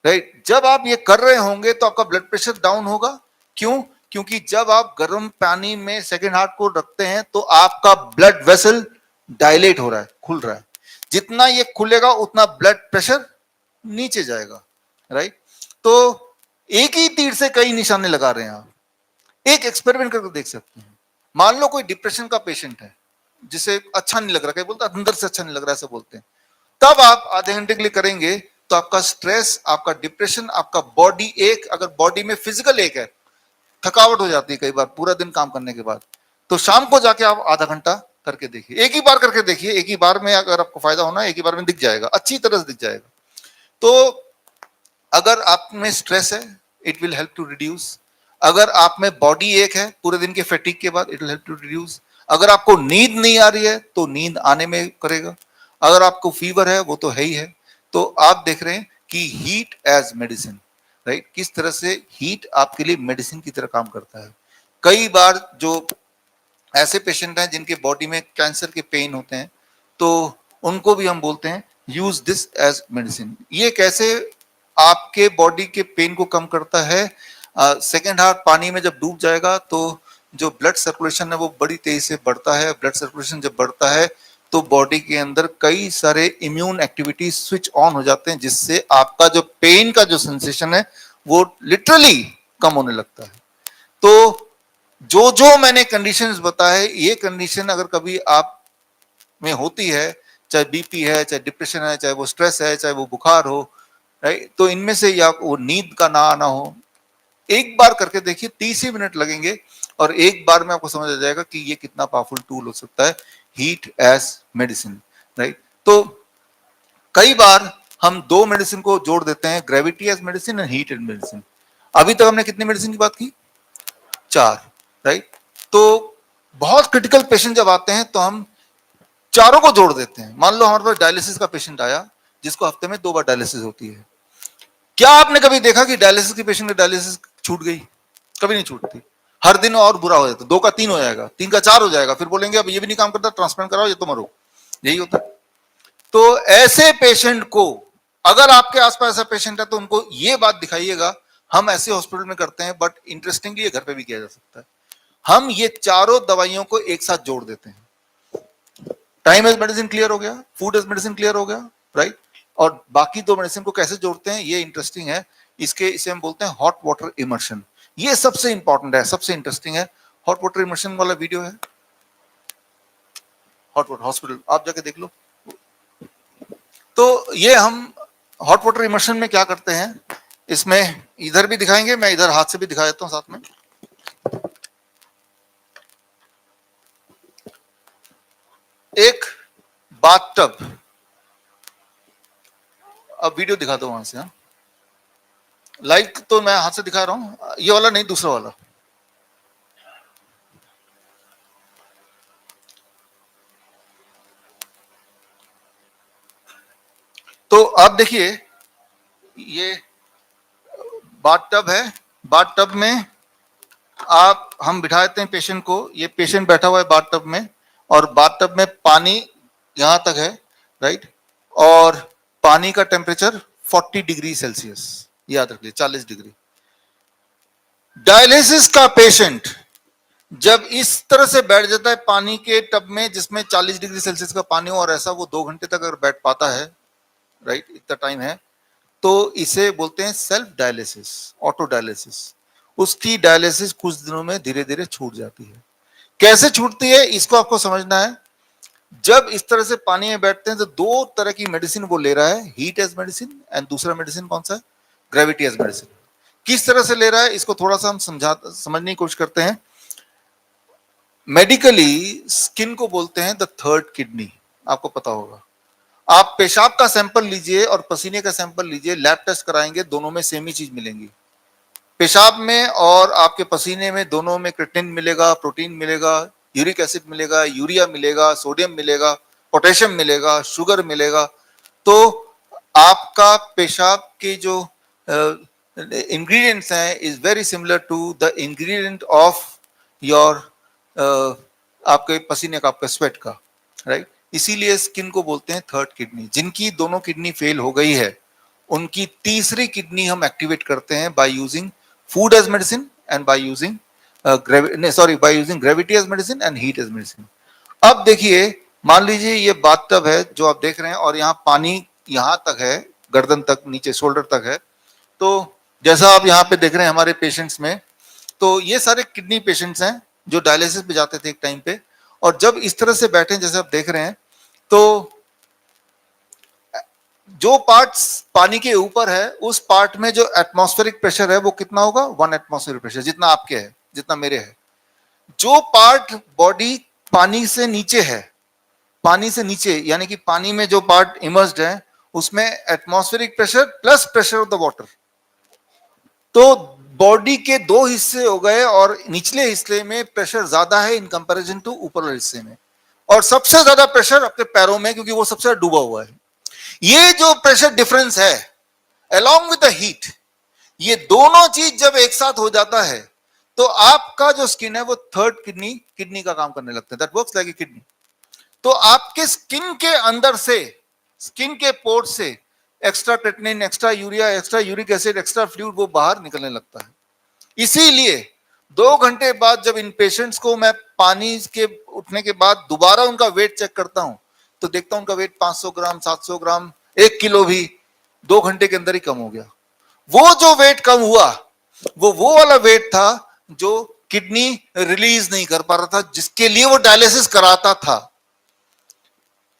right. जब आप ये कर रहे होंगे तो आपका ब्लड प्रेशर डाउन होगा। क्यों? क्योंकि जब आप गर्म पानी में सेकेंड हार्ट को रखते हैं तो आपका ब्लड वेसल डायलेट हो रहा है, खुल रहा है। जितना ये खुलेगा उतना ब्लड प्रेशर नीचे जाएगा, राइट। तो एक ही तीर से कई निशाने लगा रहे हैं आप। एक एक्सपेरिमेंट करके देख सकते हैं। मान लो कोई डिप्रेशन का पेशेंट है, जिसे अच्छा नहीं लग रहा, कहीं बोलता अंदर से अच्छा नहीं लग रहा, ऐसा बोलते हैं। तब आप आधे घंटे के लिए करेंगे तो आपका स्ट्रेस, आपका डिप्रेशन, आपका बॉडी एक, अगर बॉडी में फिजिकल एक है, थकावट हो जाती है कई बार पूरा दिन काम करने के बाद, तो शाम को जाके आप आधा घंटा करके देखिए, एक ही बार करके देखिए। एक ही बार में अगर आपको फायदा होना है, एक ही बार में दिख जाएगा, अच्छी तरह से दिख जाएगा। तो अगर आप में स्ट्रेस है, it will help to reduce. अगर आप में बॉडी एक है, पूरे दिन के फैटिक के बाद, it will help to reduce. अगर आपको नींद नहीं आ रही है तो नींद आने में करेगा। अगर आपको फीवर है, वो तो है ही है। तो आप देख रहे हैं कि हीट एज मेडिसिन, राइट, किस तरह से हीट आपके लिए मेडिसिन की तरह काम करता है। कई बार जो ऐसे पेशेंट हैं जिनके बॉडी में कैंसर के पेन होते हैं, तो उनको भी हम बोलते हैं यूज दिस एज मेडिसिन। ये कैसे आपके बॉडी के पेन को कम करता है? सेकेंड हार्ट पानी में जब डूब जाएगा तो जो ब्लड सर्कुलेशन है वो बड़ी तेजी से बढ़ता है। ब्लड सर्कुलेशन जब बढ़ता है तो बॉडी के अंदर कई सारे इम्यून एक्टिविटी स्विच ऑन हो जाते हैं, जिससे आपका जो पेन का जो सेंसेशन है वो लिटरली कम होने लगता है। तो जो जो मैंने कंडीशंस बताए, ये कंडीशन अगर कभी आप में होती है, चाहे बीपी है, चाहे डिप्रेशन है, चाहे वो स्ट्रेस है, चाहे वो बुखार हो, राइट, तो इनमें से या वो नींद का ना आना हो, एक बार करके देखिए, 30 ही मिनट लगेंगे और एक बार में आपको समझ आ जाएगा कि ये कितना पावरफुल टूल हो सकता है, हीट एज मेडिसिन, राइट। तो कई बार हम दो मेडिसिन को जोड़ देते हैं, ग्रेविटी एज मेडिसिन और हीट एज मेडिसिन। अभी तक हमने कितनी मेडिसिन की बात की? 4, राइट। तो बहुत क्रिटिकल पेशेंट जब आते हैं तो हम चारों को जोड़ देते हैं। मान लो हमारे पास डायलिसिस का पेशेंट आया, जिसको हफ्ते में 2 बार डायलिसिस होती है। क्या आपने कभी देखा कि डायलिसिस की पेशेंट की डायलिसिस छूट गई? कभी नहीं छूटती। हर दिन और बुरा हो जाता, 2 का 3 हो जाएगा, 3 का 4 हो जाएगा, फिर बोलेंगे अब ये भी नहीं काम करता, ट्रांसप्लांट कराओ, ये तो मरो। यही होता है। तो ऐसे पेशेंट को, अगर आपके आसपास ऐसा पेशेंट है तो उनको ये बात दिखाइएगा। हम ऐसे हॉस्पिटल में करते हैं, बट इंटरेस्टिंगली ये घर पे भी किया जा सकता है। हम ये चारों दवाइयों को एक साथ जोड़ देते हैं। टाइम एज मेडिसिन क्लियर हो गया, फूड एज मेडिसिन क्लियर हो गया, राइट। और बाकी 2 मेडिसिन को कैसे जोड़ते हैं ये इंटरेस्टिंग है। इसे हम बोलते हैं हॉट वाटर इमर्शन। ये सबसे इंपॉर्टेंट है, सबसे इंटरेस्टिंग है। हॉट वाटर इमर्शन वाला वीडियो है, हॉट वाटर हॉस्पिटल, आप जाके देख लो। तो ये हम हॉट वाटर इमर्शन में क्या करते हैं, इसमें इधर भी दिखाएंगे, मैं इधर हाथ से भी दिखा देता हूं साथ में। एक बाथटब, अब वीडियो दिखा दो वहां से। हाँ, लाइव तो मैं हाथ से दिखा रहा हूं, ये वाला नहीं, दूसरा वाला। तो आप देखिए ये बाथ टब है, बाथ टब में आप हम बिठाते हैं पेशेंट को, ये पेशेंट बैठा हुआ है बाथ टब में और बाथ टब में पानी यहां तक है, राइट, और पानी का टेम्परेचर 40 डिग्री सेल्सियस, याद रखिए 40 डिग्री। डायलिसिस का पेशेंट जब इस तरह से बैठ जाता है पानी के टब में जिसमें 40 डिग्री सेल्सियस का पानी हो और ऐसा वो 2 घंटे तक अगर बैठ पाता है, राइट, इतना टाइम है, तो इसे बोलते हैं सेल्फ डायलिसिस, ऑटो डायलिसिस। उसकी डायलिसिस कुछ दिनों में धीरे धीरे छूट जाती है। कैसे छूटती है इसको आपको समझना है। जब इस तरह से पानी में बैठते हैं तो दो तरह की मेडिसिन वो ले रहा है, हीट एज मेडिसिन एंड दूसरा मेडिसिन कौन सा है, ग्रेविटी एज मेडिसिन। किस तरह से ले रहा है इसको थोड़ा सा हम समझने की कोशिश करते हैं। मेडिकली स्किन को बोलते हैं द थर्ड किडनी, आपको पता होगा। आप पेशाब का सैंपल लीजिए और पसीने का सैंपल लीजिए, लैब टेस्ट कराएंगे, दोनों में सेम ही चीज मिलेंगी। पेशाब में और आपके पसीने में दोनों में क्रिएटिनिन मिलेगा, प्रोटीन मिलेगा, यूरिक एसिड मिलेगा, यूरिया मिलेगा, सोडियम मिलेगा, पोटेशियम मिलेगा, शुगर मिलेगा। तो आपका पेशाब के जो इंग्रेडिएंट्स हैं is very similar to the ingredient of your आपके पसीने का, आपका स्वेट का, राइट। इसीलिए स्किन को बोलते हैं थर्ड किडनी। जिनकी दोनों किडनी फेल हो गई है उनकी तीसरी किडनी हम एक्टिवेट करते हैं by using food as medicine and by using by using gravity as medicine and heat as medicine. अब देखिए, मान लीजिए ये बाथटब है जो आप देख रहे हैं और यहाँ पानी यहां तक है, गर्दन तक, नीचे शोल्डर तक है। तो जैसा आप यहाँ पे देख रहे हैं हमारे पेशेंट्स में, तो ये सारे किडनी पेशेंट्स हैं जो डायलिसिस पे जाते थे एक टाइम पे, और जब इस तरह से बैठे जैसे आप देख रहे हैं, तो जो पार्ट पानी के ऊपर है उस पार्ट में जो एटमॉस्फेरिक प्रेशर है वो कितना होगा, 1 एटमॉस्फेरिक प्रेशर, जितना आपके है, जितना मेरे है। जो पार्ट बॉडी पानी से नीचे है, पानी से नीचे यानी कि पानी में जो पार्ट इमर्स्ड है उसमें atmospheric pressure plus pressure of the water. तो बॉडी के दो हिस्से हो गए और निचले हिस्से में प्रेशर ज्यादा है इन कंपैरिजन टू ऊपर वाले हिस्से में, और सबसे ज्यादा प्रेशर अपने पैरों में क्योंकि वो सबसे ज्यादा डूबा हुआ है। ये जो प्रेशर डिफरेंस है along with the हीट, ये दोनों चीज जब एक साथ हो जाता है तो आपका जो स्किन है वो थर्ड किडनी का काम करने लगता है, that works like a kidney. तो आपके स्किन के अंदर से, स्किन के पोर्ट से extra creatinine, extra urea, extra uric acid, extra fluid वो बाहर निकलने लगता है। इसीलिए 2 घंटे बाद जब इन पेशेंट्स को मैं पानी के उठने के बाद दोबारा उनका वेट चेक करता हूं तो देखता हूं उनका वेट 500 ग्राम, 700 ग्राम, 1 किलो भी 2 घंटे के अंदर ही कम हो गया। वो जो वेट कम हुआ वो वाला वेट था जो किडनी रिलीज नहीं कर पा रहा था, जिसके लिए वो डायलिसिस कराता था।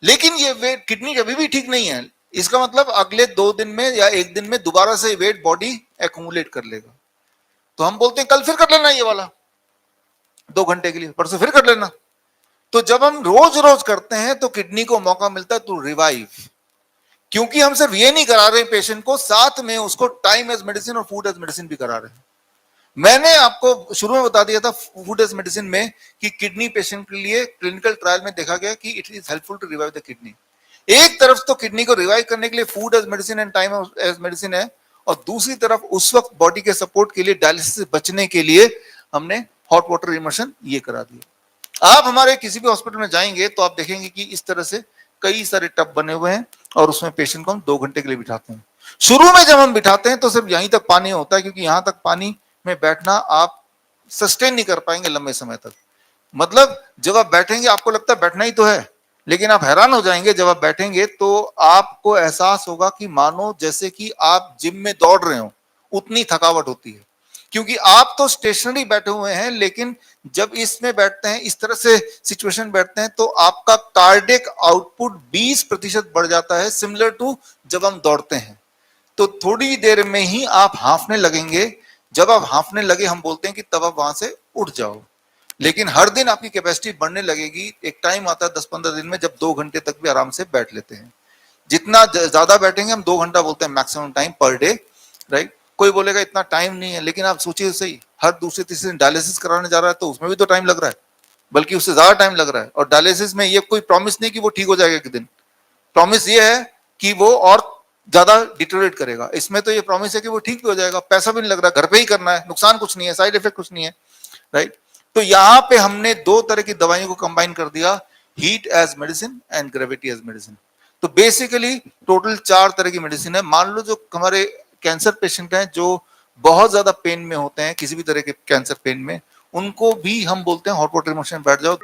लेकिन ये वेट किडनी कभी भी ठीक नहीं है, इसका मतलब अगले 2 दिन में या 1 दिन में दोबारा से वेट बॉडी एक्यूमुलेट कर लेगा। तो हम बोलते हैं कल फिर कर लेना ये वाला 2 घंटे के लिए, परसों फिर कर लेना। तो जब हम रोज रोज करते हैं तो किडनी को मौका मिलता है टू रिवाइव, क्योंकि हम सिर्फ ये नहीं करा रहे पेशेंट को, साथ में उसको टाइम एज मेडिसिन और फूड एज मेडिसिन भी करा रहे हैं। मैंने आपको शुरू में बता दिया था फूड एज मेडिसिन में कि किडनी पेशेंट के लिए क्लिनिकल ट्रायल में देखा गया कि it is helpful to revive the kidney. एक तरफ तो किडनी को रिवाइव करने के लिए food as medicine and time as medicine है, और दूसरी तरफ उस वक्त बॉडी के सपोर्ट के लिए, डायलिसिस से बचने के लिए हमने हॉट वाटर इमर्शन ये करा दिया। आप हमारे किसी भी हॉस्पिटल में जाएंगे तो आप देखेंगे कि इस तरह से कई सारे टब बने हुए हैं और उसमें पेशेंट को हम 2 घंटे के लिए बिठाते हैं। शुरू में जब हम बिठाते हैं तो सिर्फ यहीं तक पानी होता है, क्योंकि यहां तक पानी में बैठना आप सस्टेन नहीं कर पाएंगे लंबे समय तक। मतलब जब आप बैठेंगे आपको लगता है बैठना ही तो है, लेकिन आप हैरान हो जाएंगे जब आप बैठेंगे तो आपको एहसास होगा कि मानो जैसे कि आप जिम में दौड़ रहे हो, उतनी थकावट होती है। क्योंकि आप तो स्टेशनरी बैठे हुए हैं, लेकिन जब इसमें बैठते हैं, इस तरह से सिचुएशन बैठते हैं, तो आपका कार्डियक आउटपुट 20% बढ़ जाता है, सिमिलर टू जब हम दौड़ते हैं। तो थोड़ी देर में ही आप हांफने लगेंगे। जब आप हांफने लगे हम बोलते हैं कि तब आप वहां से उठ जाओ। लेकिन हर दिन आपकी कैपेसिटी बढ़ने लगेगी। एक टाइम आता है 10-15 दिन में जब 2 घंटे तक भी आराम से बैठ लेते हैं। जितना ज्यादा बैठेंगे, हम 2 घंटा बोलते हैं maximum time per day, right. कोई बोलेगा इतना टाइम नहीं है, लेकिन आप सोचिए सही, हर दूसरे तीसरे दिन डायलिसिस कराने जा रहा है तो उसमें भी तो टाइम लग रहा है, बल्कि उससे ज्यादा टाइम लग रहा है। और डायलिसिस में ये कोई प्रॉमिस नहीं कि वो ठीक हो जाएगा एक दिन। प्रॉमिस ये है कि वो और ज्यादा डिटोरेट करेगा। इसमें तो ये प्रॉमिस है कि वो ठीक भी हो जाएगा, पैसा भी नहीं लग रहा, घर पे ही करना है, नुकसान कुछ नहीं है, साइड इफेक्ट कुछ नहीं है, राइट। तो यहां पे हमने दो तरह की दवाइयों को कंबाइन कर दिया, heat as medicine and gravity as medicine. तो बेसिकली टोटल 4 तरह की मेडिसिन है। मान लो जो हमारे कैंसर पेशेंट हैं जो बहुत ज्यादा पेन में होते हैं, किसी भी तरह के कैंसर पेन में, उनको भी हम बोलते हैं हॉट वाटर इमोशन बैठ जाओ।